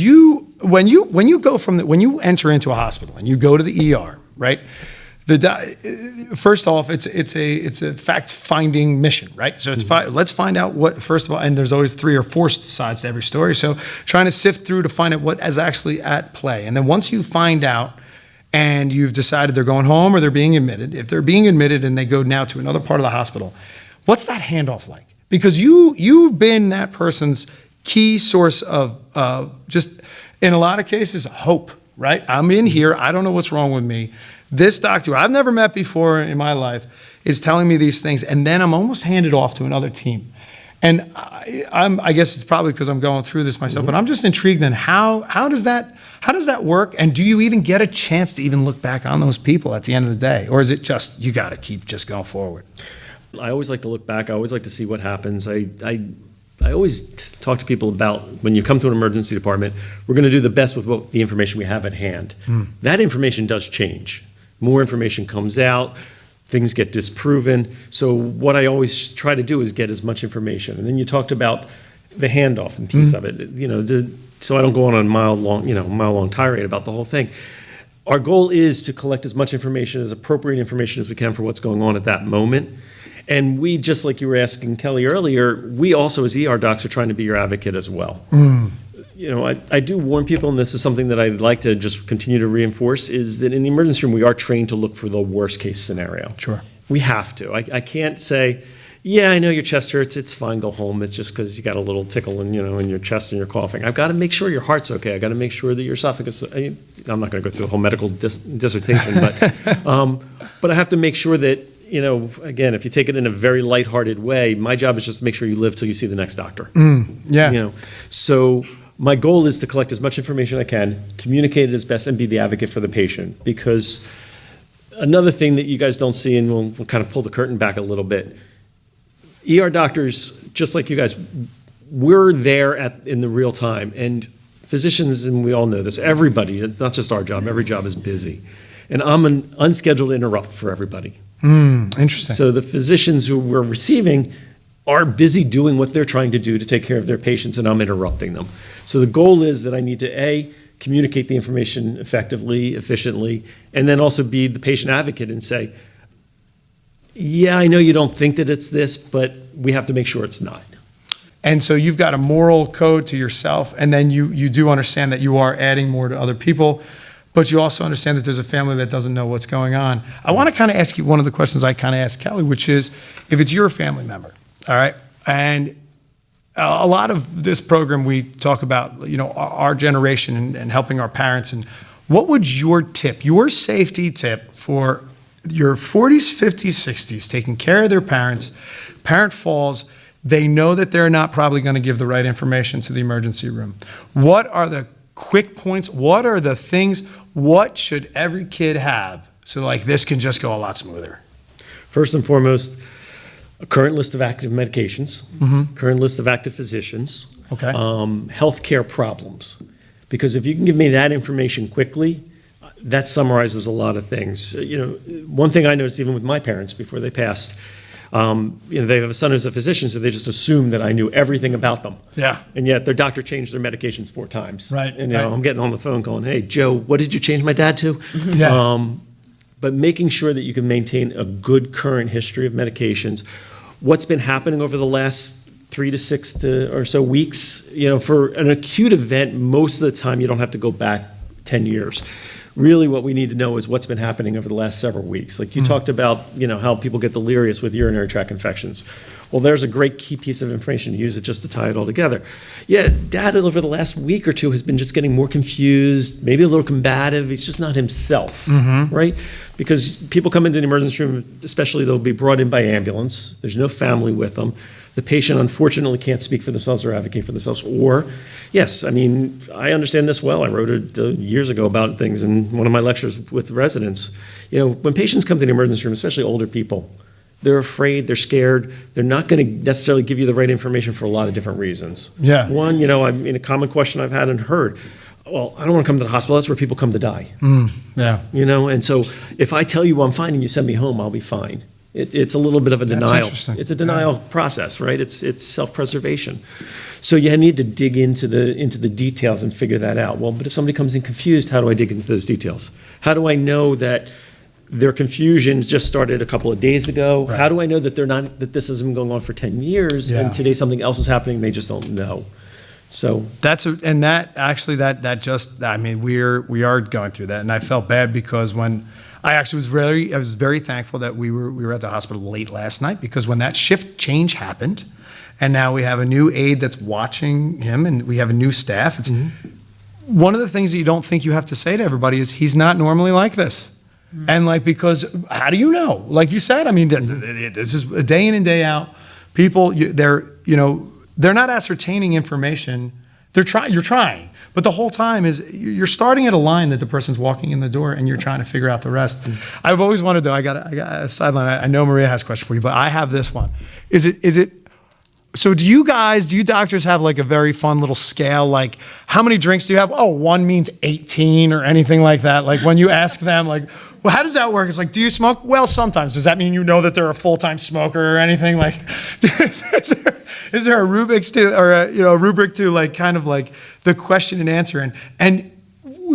when you enter into a hospital and you go to the ER, right? First off, it's a fact-finding mission, right? So let's find out what, first of all, and there's always 3 or 4 sides to every story. So trying to sift through to find out what is actually at play. And then once you find out and you've decided they're going home or they're being admitted, if they're being admitted and they go now to another part of the hospital, what's that handoff like? Because you've been that person's key source of just, in a lot of cases, hope, right? I'm in here, I don't know what's wrong with me. This doctor, I've never met before in my life, is telling me these things, and then I'm almost handed off to another team. And I guess it's probably because I'm going through this myself, but I'm just intrigued then how does that work? And do you even get a chance to even look back on those people at the end of the day? Or is it just, you got to keep just going forward? I always like to look back. I always like to see what happens. I always talk to people about when you come to an emergency department, we're going to do the best with the information we have at hand. That information does change. More information comes out, things get disproven. So what I always try to do is get as much information. And then you talked about the handoff and piece of it, so I don't go on a mile long tirade about the whole thing. Our goal is to collect as much information, as appropriate information as we can for what's going on at that moment. And we, just like you were asking Kelly earlier, we also as ER docs are trying to be your advocate as well. I do warn people, and this is something that I'd like to just continue to reinforce, is that in the emergency room, we are trained to look for the worst case scenario. Sure. We have to. I can't say, yeah, I know your chest hurts, it's fine, go home. It's just because you got a little tickle in your chest and you're coughing. I've got to make sure your heart's okay. I've got to make sure that your esophagus, I'm not going to go through a whole medical dissertation, but I have to make sure that, again, if you take it in a very lighthearted way, my job is just to make sure you live till you see the next doctor. So my goal is to collect as much information I can, communicate it as best, and be the advocate for the patient. Because another thing that you guys don't see, and we'll kind of pull the curtain back a little bit, ER doctors, just like you guys, we're there in the real time. And physicians, and we all know this, everybody, not just our job, every job is busy. And I'm an unscheduled interrupt for everybody. Interesting. So the physicians who we're receiving are busy doing what they're trying to do to take care of their patients, and I'm interrupting them. So the goal is that I need to, communicate the information effectively, efficiently, and then also be the patient advocate and say, yeah, I know you don't think that it's this, but we have to make sure it's not. And so you've got a moral code to yourself, and then you do understand that you are adding more to other people, but you also understand that there's a family that doesn't know what's going on. I want to kind of ask you one of the questions I kind of asked Kelly, which is, if it's your family member, all right, and a lot of this program we talk about, our generation and helping our parents, and what would your safety tip for your 40s, 50s, 60s, taking care of their parent falls, they know that they're not probably going to give the right information to the emergency room. What are the quick points? What are the things? What should every kid have so this can just go a lot smoother? First and foremost, a current list of active medications, current list of active physicians, healthcare problems. Because if you can give me that information quickly, that summarizes a lot of things. One thing I noticed even with my parents before they passed, they have a son who's a physician, so they just assume that I knew everything about them. Yeah. And yet their doctor changed their medications 4 times. Right. And I'm getting on the phone going, hey, Joe, what did you change my dad to? Yeah. But making sure that you can maintain a good current history of medications. What's been happening over the last 3 to 6 or so weeks, for an acute event, most of the time you don't have to go back 10 years. really what we need to know is what's been happening over the last several weeks. Like you talked about, how people get delirious with urinary tract infections. Well, there's a great key piece of information to use it just to tie it all together. Yeah, Dad over the last week or two has been just getting more confused, maybe a little combative. He's just not himself, right? Because people come into the emergency room, especially they'll be brought in by ambulance. There's no family with them. The patient unfortunately can't speak for themselves or advocate for themselves. Or, yes, I understand this well. I wrote it years ago about things in one of my lectures with residents. When patients come to the emergency room, especially older people, they're afraid, they're scared, they're not going to necessarily give you the right information for a lot of different reasons. Yeah. One, a common question I've had and heard, well, I don't want to come to the hospital, that's where people come to die. Yeah. And so if I tell you I'm fine and you send me home, I'll be fine. It's a little bit of a denial. Interesting. It's a denial process, right? It's self-preservation. So you need to dig into the details and figure that out. Well, but if somebody comes in confused, how do I dig into those details? How do I know that their confusions just started a couple of days ago? Right. How do I know that that this has been going on for 10 years and today something else is happening and they just don't know? So we are going through that, and I felt bad because when I was very thankful that we were at the hospital late last night, because when that shift change happened, and now we have a new aide that's watching him, and we have a new staff. It's one of the things that you don't think you have to say to everybody is he's not normally like this. And because how do you know? Like you said, this is a day in and day out. People, they're not ascertaining information. You're trying, but the whole time you're starting at a line that the person's walking in the door, and you're trying to figure out the rest. I've always wanted to. I got a sideline. I know Maria has a question for you, but I have this one. Is it? So do you doctors have like a very fun little scale? Like how many drinks do you have? Oh, one means 18 or anything like that. Like when you ask them, like, well, how does that work? It's like, do you smoke? Well, sometimes. Does that mean that they're a full-time smoker or anything? Like, is there a rubric to like kind of like the question and answer? And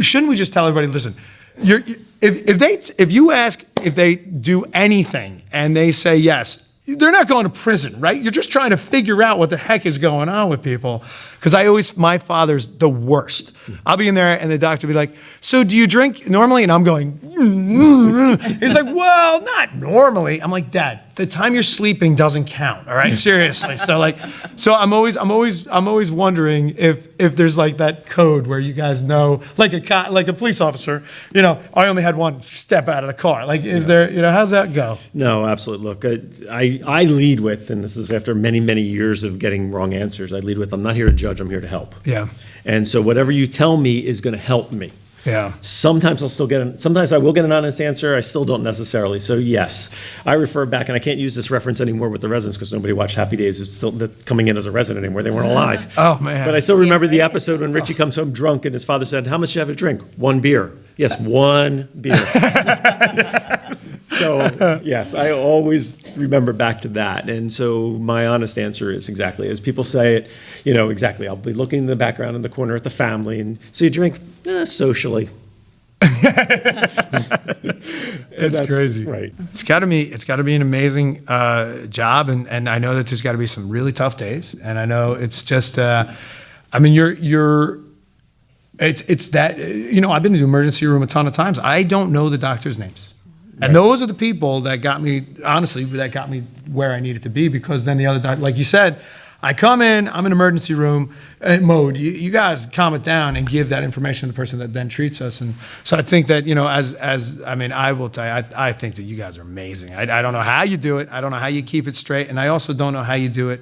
shouldn't we just tell everybody, listen, if they do anything and they say yes, they're not going to prison, right? You're just trying to figure out what the heck is going on with people. Because my father's the worst. I'll be in there and the doctor will be like, so do you drink normally? And I'm going, He's like, well, not normally. I'm like, Dad, the time you're sleeping doesn't count. All right, seriously. So I'm always wondering if there's like that code where you guys know, like a police officer, I only had one step out of the car. Like, is there, how's that go? No, absolutely. Look, I lead with, and this is after many, many years of getting wrong answers, I lead with, I'm not here to judge, I'm here to help. Yeah. And so whatever you tell me is going to help me. Yeah. Sometimes I will get an honest answer. I still don't necessarily. So yes, I refer back, and I can't use this reference anymore with the residents because nobody watched Happy Days. It's still coming in as a resident anymore. They weren't alive. Oh man! But I still remember the episode when Richie comes home drunk and his father said, "How much do you have to drink?" 1 beer. Yes, 1 beer. So yes, I always remember back to that. And so my honest answer is exactly as people say it. Exactly. I'll be looking in the background in the corner at the family, and so you drink socially. It's crazy, right? It's got to be an amazing job, and I know that there's got to be some really tough days, and I know it's just, it's that I've been to the emergency room a ton of times. I don't know the doctors' names. And those are the people that got me where I needed to be, because then the other doctor, like you said, I come in, I'm in emergency room mode. You guys calm it down and give that information to the person that then treats us. And so I think that, I will tell you, I think that you guys are amazing. I don't know how you do it. I don't know how you keep it straight. And I also don't know how you do it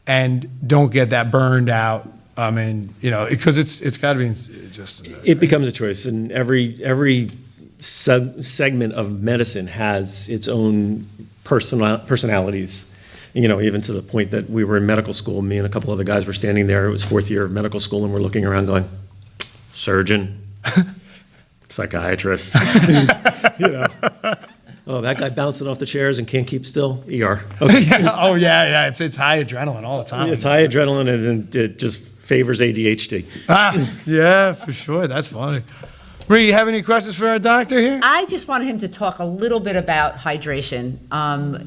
and don't get that burned out. Because it's got to be just. It becomes a choice, and every segment of medicine has its own personalities. Even to the point that we were in medical school, me and a couple other guys were standing there. It was 4th year of medical school, and we're looking around going, surgeon, psychiatrist, oh, that guy bouncing off the chairs and can't keep still, ER. Okay. Oh, yeah. It's high adrenaline all the time. It's high adrenaline, and it just favors ADHD. Yeah, for sure. That's funny. Marie, you have any questions for our doctor here? I just wanted him to talk a little bit about hydration.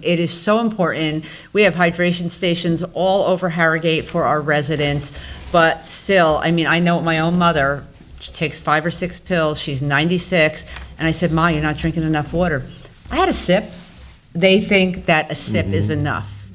It is so important. We have hydration stations all over Harrogate for our residents, but still, I know my own mother, She takes 5 or 6 pills. She's 96. And I said, Ma, you're not drinking enough water. I had a sip. They think that a sip is enough.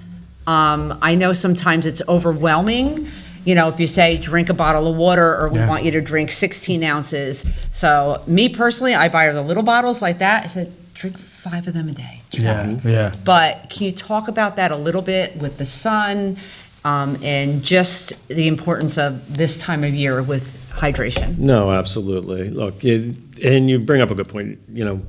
I know sometimes it's overwhelming. You know, if you say drink a bottle of water, or we want you to drink 16 ounces. So me personally, I buy her the little bottles like that. I said, drink 5 of them a day. Yeah. But can you talk about that a little bit with the sun, and just the importance of this time of year with hydration? No, absolutely. Look, and you bring up a good point. You know,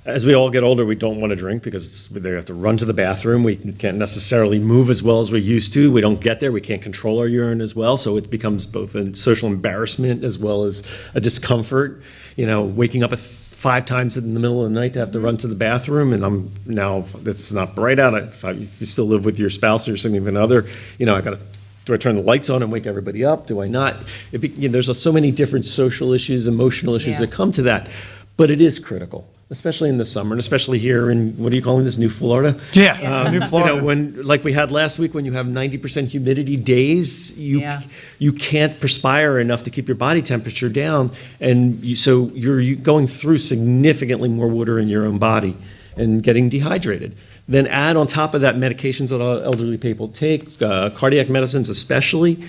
as we all get older, we don't want to drink because they have to run to the bathroom. We can't necessarily move as well as we used to. We don't get there. We can't control our urine as well. So it becomes both a social embarrassment as well as a discomfort. You know, waking up at 5 times in the middle of the night to have to run to the bathroom, and it's not bright out. If you still live with your spouse or your significant other, you know, do I turn the lights on and wake everybody up? Do I not? There's so many different social issues, emotional issues that come to that, but it is critical, especially in the summer, and especially here in, what are you calling this, New Florida? New Florida. You know, when, like we had last week, when you have 90% humidity days, you can't perspire enough to keep your body temperature down, and so you're going through significantly more water in your own body and getting dehydrated. Then add on top of that medications that elderly people take, cardiac medicines especially.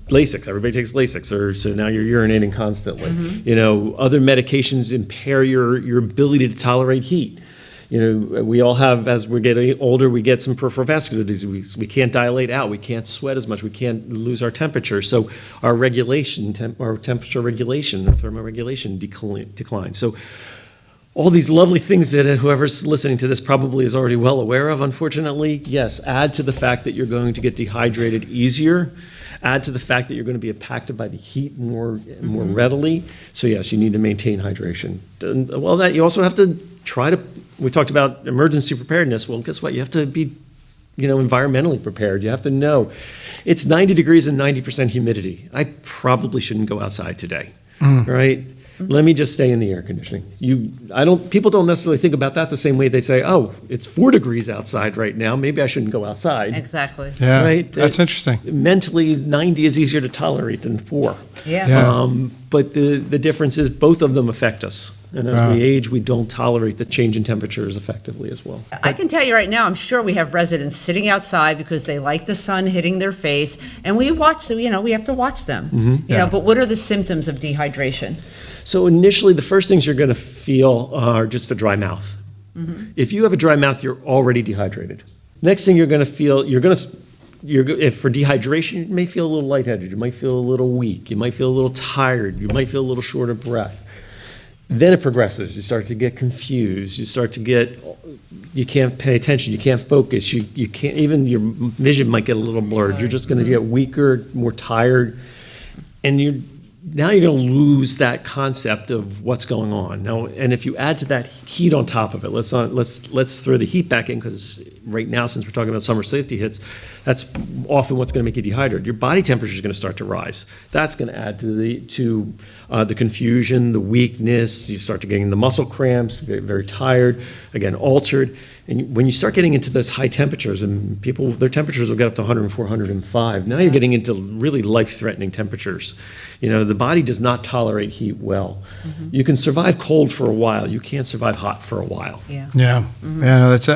Lasix, everybody takes Lasix, so now you're urinating constantly. You know, other medications impair your ability to tolerate heat. You know, we all have, as we're getting older, we get some peripheral vascular disease. We can't dilate out, we can't sweat as much, we can't lose our temperature. So our our temperature regulation, our thermoregulation declines. So all these lovely things that whoever's listening to this probably is already well aware of, unfortunately, yes, add to the fact that you're going to get dehydrated easier. Add to the fact that you're going to be impacted by the heat more readily. So yes, you need to maintain hydration. Well, that you also have to we talked about emergency preparedness. Well, guess what? You have to be, environmentally prepared. You have to know it's 90 degrees and 90% humidity. I probably shouldn't go outside today, right? Let me just stay in the air conditioning. People don't necessarily think about that the same way they say, oh, it's 4 degrees outside right now. Maybe I shouldn't go outside. Exactly. Yeah, right? That's interesting. Mentally, 90 is easier to tolerate than 4. Yeah. But the difference is both of them affect us. And as we age, we don't tolerate the change in temperatures effectively as well. I can tell you right now, I'm sure we have residents sitting outside because they like the sun hitting their face, and we watch them, we have to watch them. But what are the symptoms of dehydration? So initially, the first things you're going to feel are just a dry mouth. If you have a dry mouth, you're already dehydrated. Next thing you're going to feel, if for dehydration, you may feel a little lightheaded, you might feel a little weak, you might feel a little tired, you might feel a little short of breath. Then it progresses. You start to get confused. You can't pay attention. You can't focus. You can't, even your vision might get a little blurred. You're just going to get weaker, more tired, and now you're going to lose that concept of what's going on. Now, and if you add to that heat on top of it, let's throw the heat back in, because right now, since we're talking about summer safety hits, that's often what's going to make you dehydrated. Your body temperature is going to start to rise. That's going to add to the confusion, the weakness. You start to getting the muscle cramps, get very tired, again, altered. And when you start getting into those high temperatures, and people, their temperatures will get up to 104, 105. Now you're getting into really life-threatening temperatures. The body does not tolerate heat well. You can survive cold for a while. You can't survive hot for a while. No, that's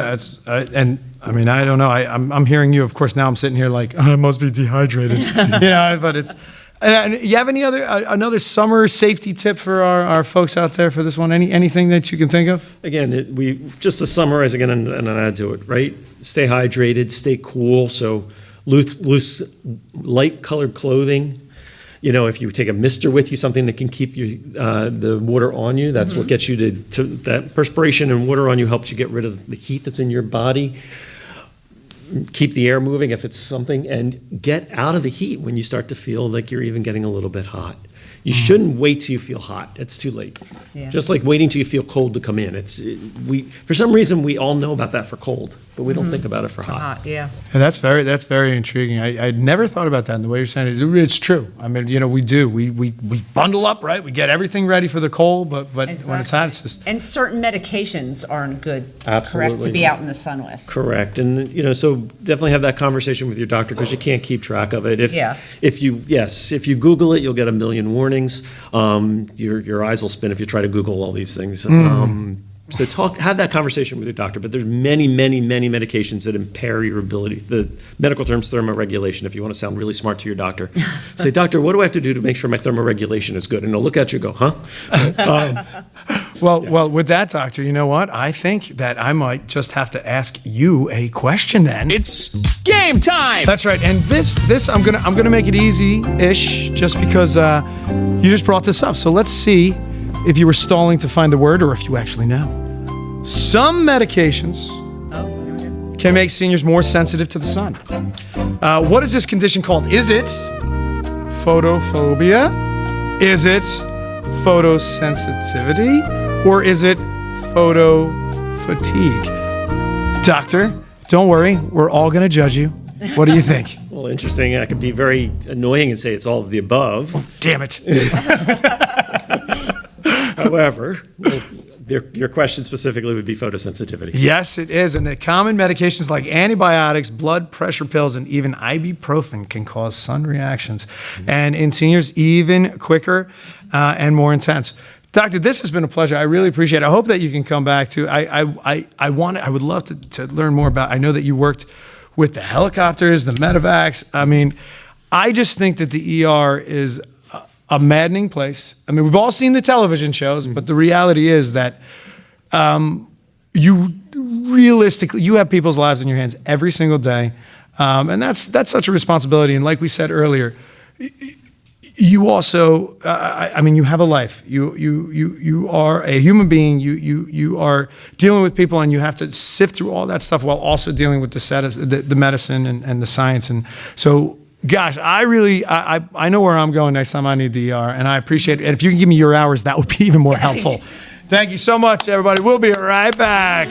and I mean, I don't know. I'm hearing you. Of course, now I'm sitting here like, I must be dehydrated. But it's. And you have another summer safety tip for our folks out there for this one? Anything that you can think of? Again, just to summarize again and add to it, right? Stay hydrated, stay cool. So loose light colored clothing. If you take a mister with you, something that can keep the water on you, that's what gets you to that perspiration and water on you helps you get rid of the heat that's in your body. Keep the air moving if it's something, and get out of the heat when you start to feel like you're even getting a little bit hot. You shouldn't wait till you feel hot. It's too late. Yeah. Just like waiting till you feel cold to come in. For some reason, we all know about that for cold, but we don't think about it for hot. Yeah. And that's very intriguing. I never thought about that. And the way you're saying it, it's true. I mean, we do. We bundle up, right? We get everything ready for the cold, but when it's hot, it's just. And certain medications aren't good, correct, Absolutely. to be out in the sun with. Correct. And, so definitely have that conversation with your doctor because you can't keep track of it. If you Google it, you'll get a million warnings. Your eyes will spin if you try to Google all these things. So have that conversation with your doctor, but there's many medications that impair your ability. The medical term's thermoregulation, if you want to sound really smart to your doctor. Say, doctor, what do I have to do to make sure my thermoregulation is good? And they'll look at you and go, huh? Well, with that, doctor, you know what? I think that I might just have to ask you a question then. It's game time! That's right. And this I'm gonna make it easy-ish just because you just brought this up. So let's see if you were stalling to find the word or if you actually know. Some medications can make seniors more sensitive to the sun. What is this condition called? Is it photophobia? Is it photosensitivity? Or is it photo fatigue? Doctor, don't worry. We're all going to judge you. What do you think? Well, interesting. I could be very annoying and say it's all of the above. Oh, damn it. However, your question specifically would be photosensitivity. Yes, it is. And the common medications like antibiotics, blood pressure pills, and even ibuprofen can cause sun reactions. And in seniors, even quicker and more intense. Doctor, this has been a pleasure. I really appreciate it. I hope that you can come back to. I would love to learn more about. I know that you worked with the helicopters, the medevacs. I mean, I just think that the ER is a maddening place. I mean, we've all seen the television shows, but the reality is that you have people's lives in your hands every single day, and that's such a responsibility. And like we said earlier, you also, you have a life. You are a human being. You are dealing with people, and you have to sift through all that stuff while also dealing with the medicine and the science. And so, gosh, I know where I'm going next time I need the ER, and I appreciate it. And if you can give me your hours, that would be even more helpful. Thank you so much, everybody. We'll be right back.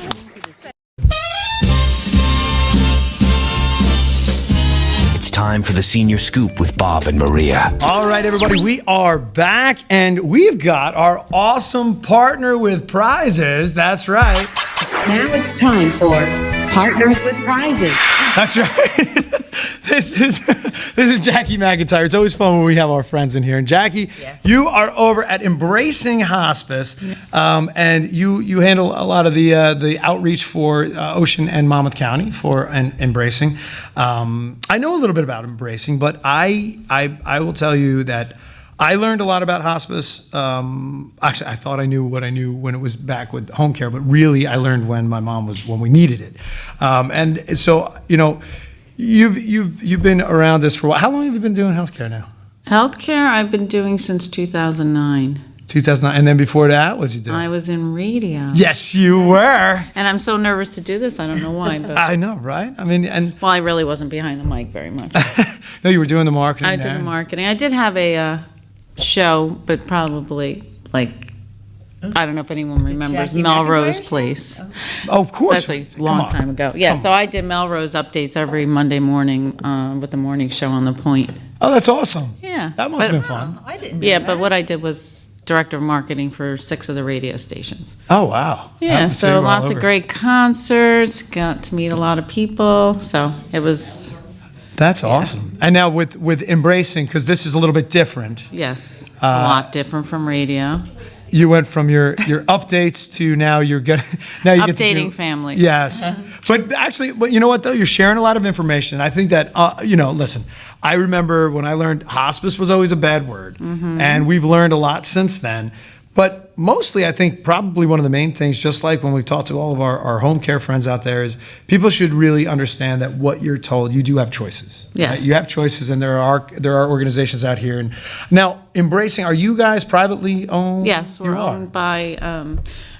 Time for the Senior Scoop with Bob and Maria. All right, everybody, we are back, and we've got our awesome partner with prizes. That's right. Now it's time for Partners with Prizes. That's right. This is Jackie McIntyre. It's always fun when we have our friends in here. And Jackie, you are over at Embracing Hospice, and you handle a lot of the outreach for Ocean and Monmouth County for Embracing. I know a little bit about Embracing, but I will tell you that I learned a lot about hospice. Actually, I thought I knew what I knew when it was back with home care, but really I learned when we needed it. And so, you've been around this for a while. How long have you been doing healthcare now? Healthcare I've been doing since 2009. 2009, and then before that, what did you do? I was in radio. Yes, you were. And I'm so nervous to do this. I don't know why, but I know, right? I mean, well, I really wasn't behind the mic very much. No, you were doing the marketing. I did the marketing. I did have a show, but probably I don't know if anyone remembers Jackie Melrose McIntyre? Place. Oh, of course. That's a long time ago. Yeah, so I did Melrose updates every Monday morning with the morning show on The Point. Oh, that's awesome. Yeah. That must have been fun. I didn't know Yeah, that. but what I did was director of marketing for 6 of the radio stations. Oh, wow. Yeah, That- so you were all lots over of it. great concerts, got to meet a lot of people, so it was, That's awesome. And now with Embracing, because this is a little bit different, yes, a lot different from radio. you went from your updates to now you get to do, Updating family. Yes, but actually, you know what though, you're sharing a lot of information. I think that listen, I remember when I learned hospice was always a bad word, and we've learned a lot since then. But mostly, I think probably one of the main things, just like when we've talked to all of our home care friends out there, is people should really understand that what you're told, you do have choices. Yes. Right? You have choices, and there are organizations out here. And now, Embracing, are you guys privately owned? Yes, we're You are. owned by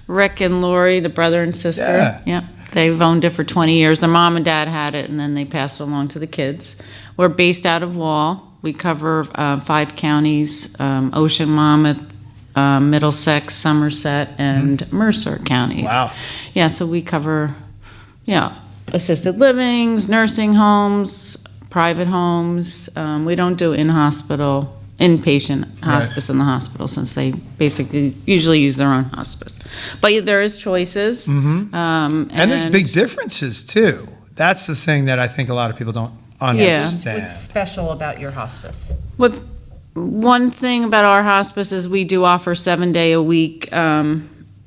Rick and Lori, the brother and sister. Yeah. They've owned it for 20 years. Their mom and dad had it, and then they passed it along to the kids. We're based out of Wall. We cover 5 counties, Ocean, Monmouth, Middlesex, Somerset, and Mercer counties. Wow. Yeah, so we cover, assisted livings, nursing homes, private homes. We don't do inpatient hospice in the hospital, since they basically usually use their own hospice. But there is choices. And there's big differences too. That's the thing that I think a lot of people don't understand. What's special about your hospice? One thing about our hospice is we do offer 7-day-a-week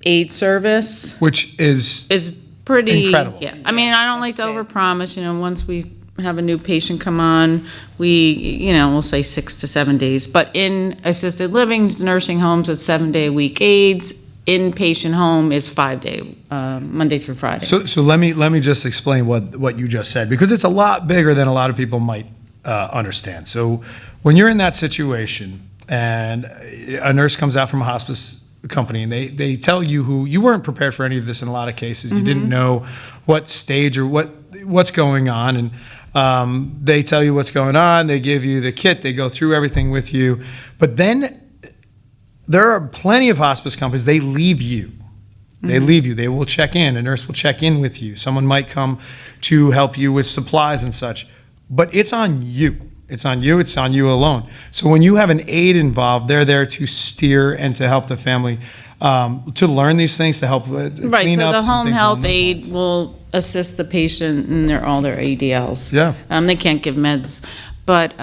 aid service, Which is pretty incredible. Yeah, I mean, I don't like to overpromise. Once we have a new patient come on, we'll say 6 to 7 days. But in assisted living, nursing homes, it's 7-day-a-week aids. Inpatient home is 5-day, Monday through Friday. So let me just explain what you just said, because it's a lot bigger than a lot of people might understand. So when you're in that situation and a nurse comes out from a hospice company and they tell you you weren't prepared for any of this in a lot of cases. You didn't know what stage or what's going on, and they tell you what's going on. They give you the kit. They go through everything with you. But then there are plenty of hospice companies, they leave you. They leave you. They will check in. A nurse will check in with you. Someone might come to help you with supplies and such. But it's on you. It's on you. It's on you alone. So when you have an aide involved, they're there to steer and to help the family to learn these things, to help Right, clean so ups the and home things health along those aide lines. will assist the patient in all their ADLs. Yeah. They can't give meds. But,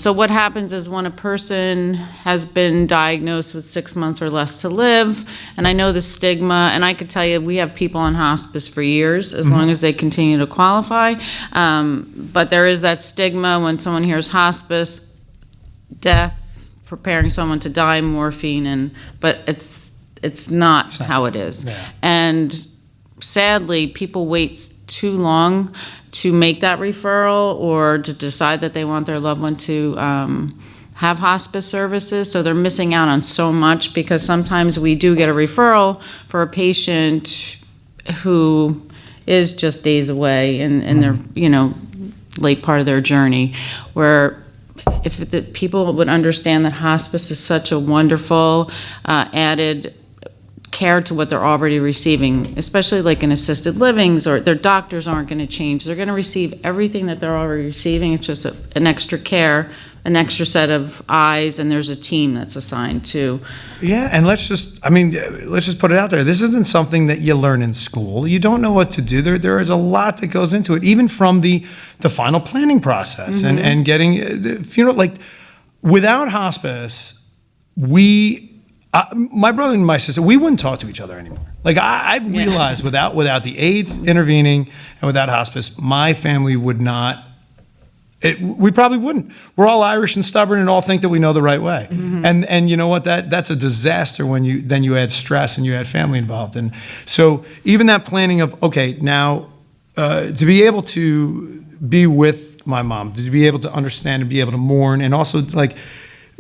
so what happens is when a person has been diagnosed with 6 months or less to live, and I know the stigma, and I could tell you we have people on hospice for years, as long as they continue to qualify. But there is that stigma when someone hears hospice, death, preparing someone to die, morphine, but it's not how it is. Yeah. And sadly, people wait too long to make that referral or to decide that they want their loved one to have hospice services. So they're missing out on so much, because sometimes we do get a referral for a patient who is just days away in their, late part of their journey, where if the people would understand that hospice is such a wonderful added care to what they're already receiving, especially like in assisted livings, or their doctors aren't going to change. They're going to receive everything that they're already receiving. It's just an extra care, an extra set of eyes, and there's a team that's assigned to. Yeah, and let's just put it out there. This isn't something that you learn in school. You don't know what to do. There is a lot that goes into it, even from the final planning process and getting the funeral. Like, without hospice, my brother and my sister, we wouldn't talk to each other anymore. Like, I've realized without the aides intervening and without hospice, my family would not. We probably wouldn't. We're all Irish and stubborn and all think that we know the right way. And you know what? That's a disaster when you add stress and you add family involved. And so even that planning of, okay, now to be able to be with my mom, to be able to understand and be able to mourn, and also like,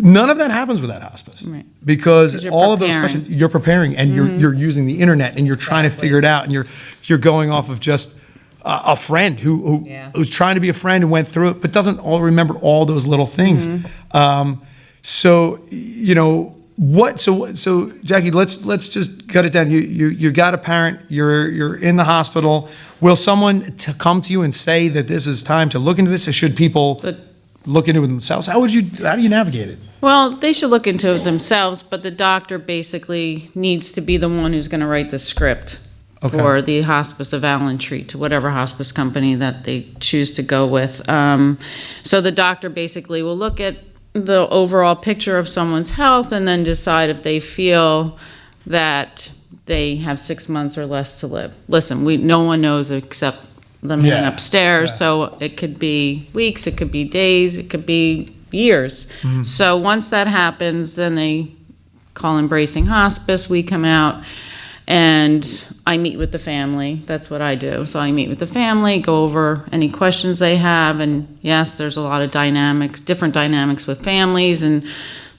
none of that happens without hospice, Right. because You're all of those preparing. questions you're preparing, and you're using the internet, and you're trying to figure it out, and you're going off of just a friend who's trying to be a friend and went through it, but doesn't all remember all those little things. So So Jackie, let's just cut it down. You got a parent. You're in the hospital. Will someone come to you and say that this is time to look into this, or should people look into it themselves? How do you navigate it? Well, they should look into it themselves, but the doctor basically needs to be the one who's going to write the script for the hospice of Allen Treat, to whatever hospice company that they choose to go with. So the doctor basically will look at the overall picture of someone's health and then decide if they feel that they have 6 months or less to live. Listen, no one knows except them being upstairs, so it could be weeks, it could be days, it could be years. So once that happens, then they call Embracing Hospice. We come out and I meet with the family. That's what I do. So I meet with the family, go over any questions they have, and yes, there's a lot of different dynamics with families, and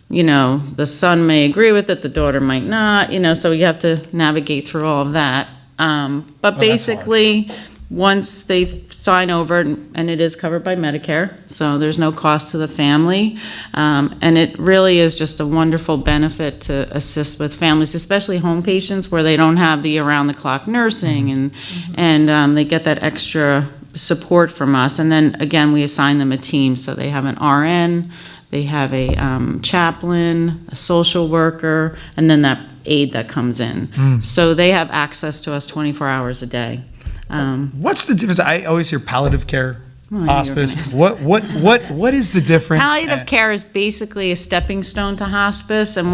the son may agree with it, the daughter might not, so you have to navigate through all of that. But basically, once they sign over, and it is covered by Medicare, so there's no cost to the family. And it really is just a wonderful benefit to assist with families, especially home patients where they don't have the around-the-clock nursing, and they get that extra support from us. And then, again, we assign them a team, so they have an RN, they have a chaplain, a social worker, and then that aide that comes in. So they have access to us 24 hours a day. What's the difference? I always hear palliative care, Well, hospice. What is the difference? Palliative care is basically a stepping stone to hospice, and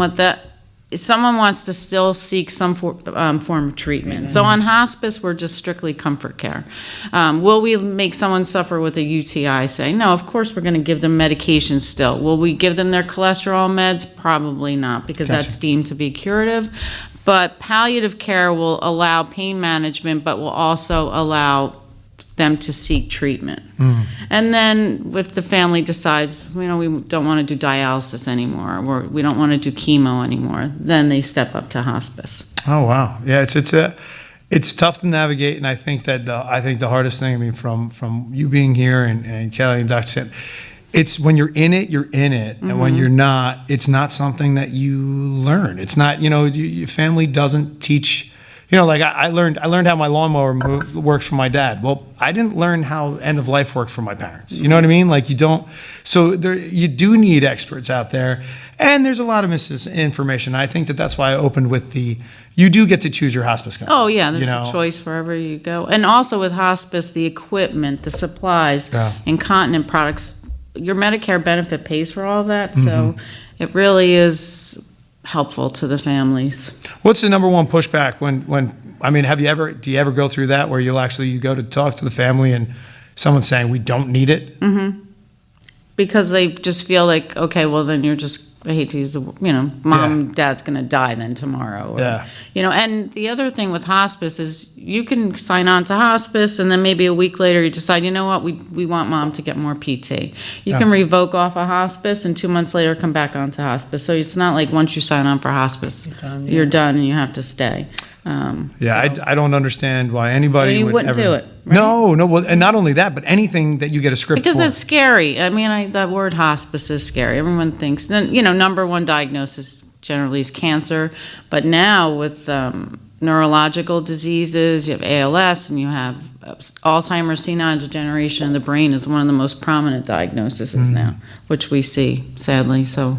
if someone wants to still seek some form of treatment. So on hospice, we're just strictly comfort care. Will we make someone suffer with a UTI, say? No, of course we're going to give them medication still. Will we give them their cholesterol meds? Probably not, because that's deemed to be curative. But palliative care will allow pain management, but will also allow them to seek treatment. And then if the family decides, we don't want to do dialysis anymore, or we don't want to do chemo anymore, then they step up to hospice. Oh, wow. Yeah, it's tough to navigate, and I think that the hardest thing, from you being here and Kelly and Dr. Sam, it's when you're in it, and when you're not, it's not something that you learn. It's not, your family doesn't teach. Like I learned how my lawnmower works from my dad. Well, I didn't learn how end of life works from my parents. You know what I mean? Like you don't. So you do need experts out there, and there's a lot of misinformation. I think that's why I opened with you do get to choose your hospice company. Oh yeah, there's a choice wherever you go, and also with hospice, the equipment, the supplies, incontinent products. Your Medicare benefit pays for all of that, so it really is helpful to the families. What's the number one pushback when do you ever go through that where you go to talk to the family and someone's saying we don't need it? Because they just feel like, okay, well then you're just, I hate to use the, mom, dad's going to die then tomorrow. Or, and the other thing with hospice is you can sign on to hospice and then maybe a week later you decide, you know what, we want mom to get more PT. You can revoke off a hospice and 2 months later come back onto hospice. So it's not like once you sign on for hospice, you're done and you have to stay. I don't understand why anybody wouldn't do it. Right? No. Well, and not only that, but anything that you get a script because for. it's scary. I mean, that word hospice is scary. Everyone thinks, number one diagnosis generally is cancer, but now with neurological diseases, you have ALS, and you have Alzheimer's, senile degeneration in the brain is one of the most prominent diagnoses now, which we see sadly. So.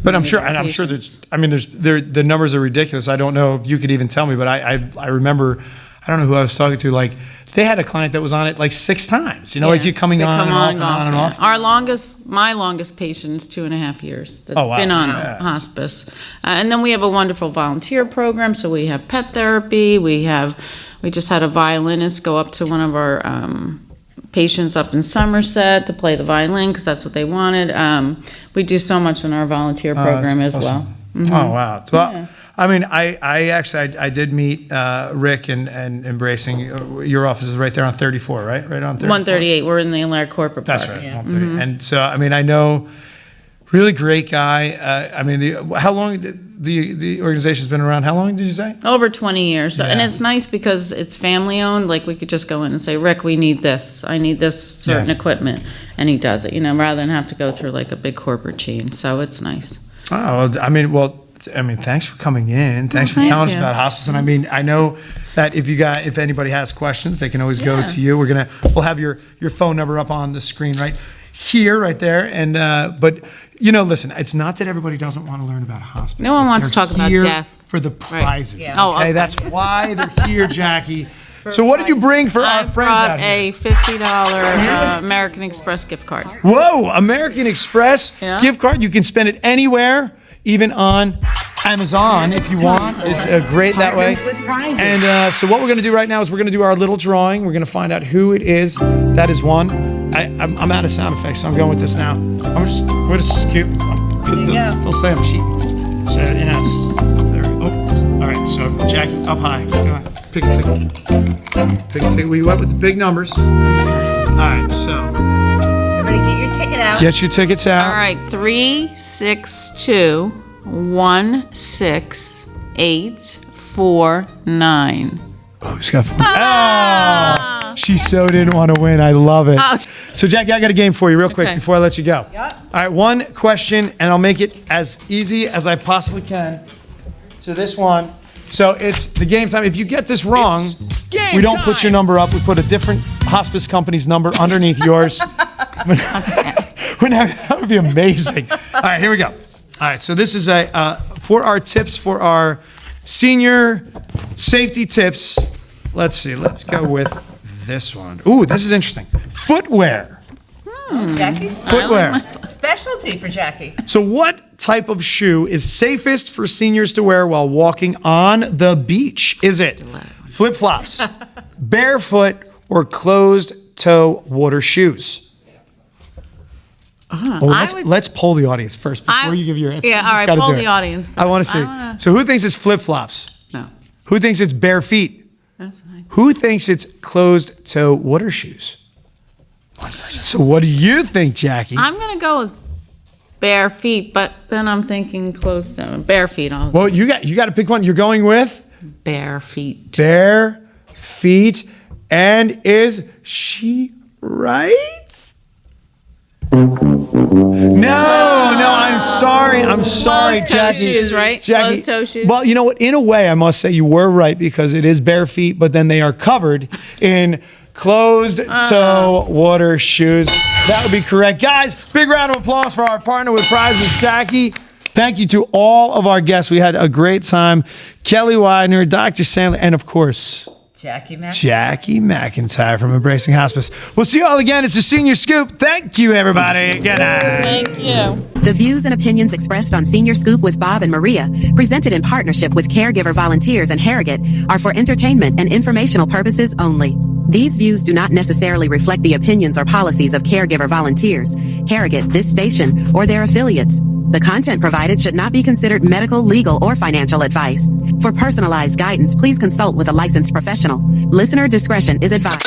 But I'm sure the numbers are ridiculous. I don't know if you could even tell me, but I remember, I don't know who I was talking to, like they had a client that was on it like 6 times, like you coming on and off and on and off. My longest patient is 2.5 years that's been on hospice. And then we have a wonderful volunteer program. So we have pet therapy. We just had a violinist go up to one of our patients up in Somerset to play the violin because that's what they wanted. We do so much in our volunteer program as well. Oh, wow. Well, I actually did meet Rick and Embracing. Your office is right there on 34, right? Right on 34? 138. We're in the Laird Corporate Park. That's right, 138. And so, I know, really great guy. How long the organization's been around? How long did you say? Over 20 years. And it's nice because it's family owned. Like we could just go in and say, Rick, we need this. I need this certain equipment. And he does it, rather than have to go through like a big corporate chain. So it's nice. Oh, thanks for coming in. Thanks for telling us about hospice. And I know that if anybody has questions, they can always go to you. We'll have your phone number up on the screen right there. And but listen, it's not that everybody doesn't want to learn about hospice. No one wants to talk about death for the prizes. Right. Yeah. Okay, that's why they're here, Jackie. So what did you bring for our friends out here? I brought a $50 American Express gift card. Whoa, American Express gift card. You can spend it anywhere, even on Amazon if you want. It's great that way. And so what we're going to do right now is we're going to do our little drawing. We're going to find out who it is that is won. I'm out of sound effects, so I'm going with this now. I'm going to scoop. They'll say I'm cheap. So, all right, so Jackie, up high. Go ahead. Pick a ticket. We went with the big numbers. All right, so. Everybody get your ticket out. Get your tickets out. All right, 362-16849. Oh, he's got fun. She so didn't want to win. I love it. Oh. So, Jackie, I got a game for you real quick Okay. before I let you go. All right, one question, and I'll make it as easy as I possibly can. So this one. So it's the game time. If you get this wrong, we don't put your number up. We put a different hospice company's number underneath yours. That would be amazing. All right, here we go. All right, so this is for our tips for our senior safety tips. Let's see. Let's go with this one. Ooh, this is interesting. Footwear. Jackie's Footwear. specialty for Jackie. So what type of shoe is safest for seniors to wear while walking on the beach? Is it flip-flops, barefoot, or closed-toe water shoes? Let's poll the audience first before you give your answer. Yeah, all right, poll the audience. I want to see. So who thinks it's flip-flops? No. Who thinks it's bare feet? That's fine. Who thinks it's closed-toe water shoes? So what do you think, Jackie? I'm going to go with bare feet, but then I'm thinking close to bare feet. Well, you got to pick one. You're going with Bare feet. bare feet. And is she right? No, I'm sorry. I'm sorry, Closed-toe Jackie. shoes, right? Jackie. Closed-toe shoes. Well, you know what? In a way, I must say you were right because it is bare feet, but then they are covered in closed-toe water shoes. That would be correct. Guys, big round of applause for our partner with prizes, Jackie. Thank you to all of our guests. We had a great time. Kelley Weidner, Dr. Sandler, and of course, Jackie McIntyre from Embracing Hospice. We'll see you all again. It's a Senior Scoop. Thank you, everybody. Good night. Thank you. The views and opinions expressed on Senior Scoop with Bob and Maria, presented in partnership with Caregiver Volunteers and Harrogate, are for entertainment and informational purposes only. These views do not necessarily reflect the opinions or policies of Caregiver Volunteers, Harrogate, this station, or their affiliates. The content provided should not be considered medical, legal, or financial advice. For personalized guidance, please consult with a licensed professional. Listener discretion is advised.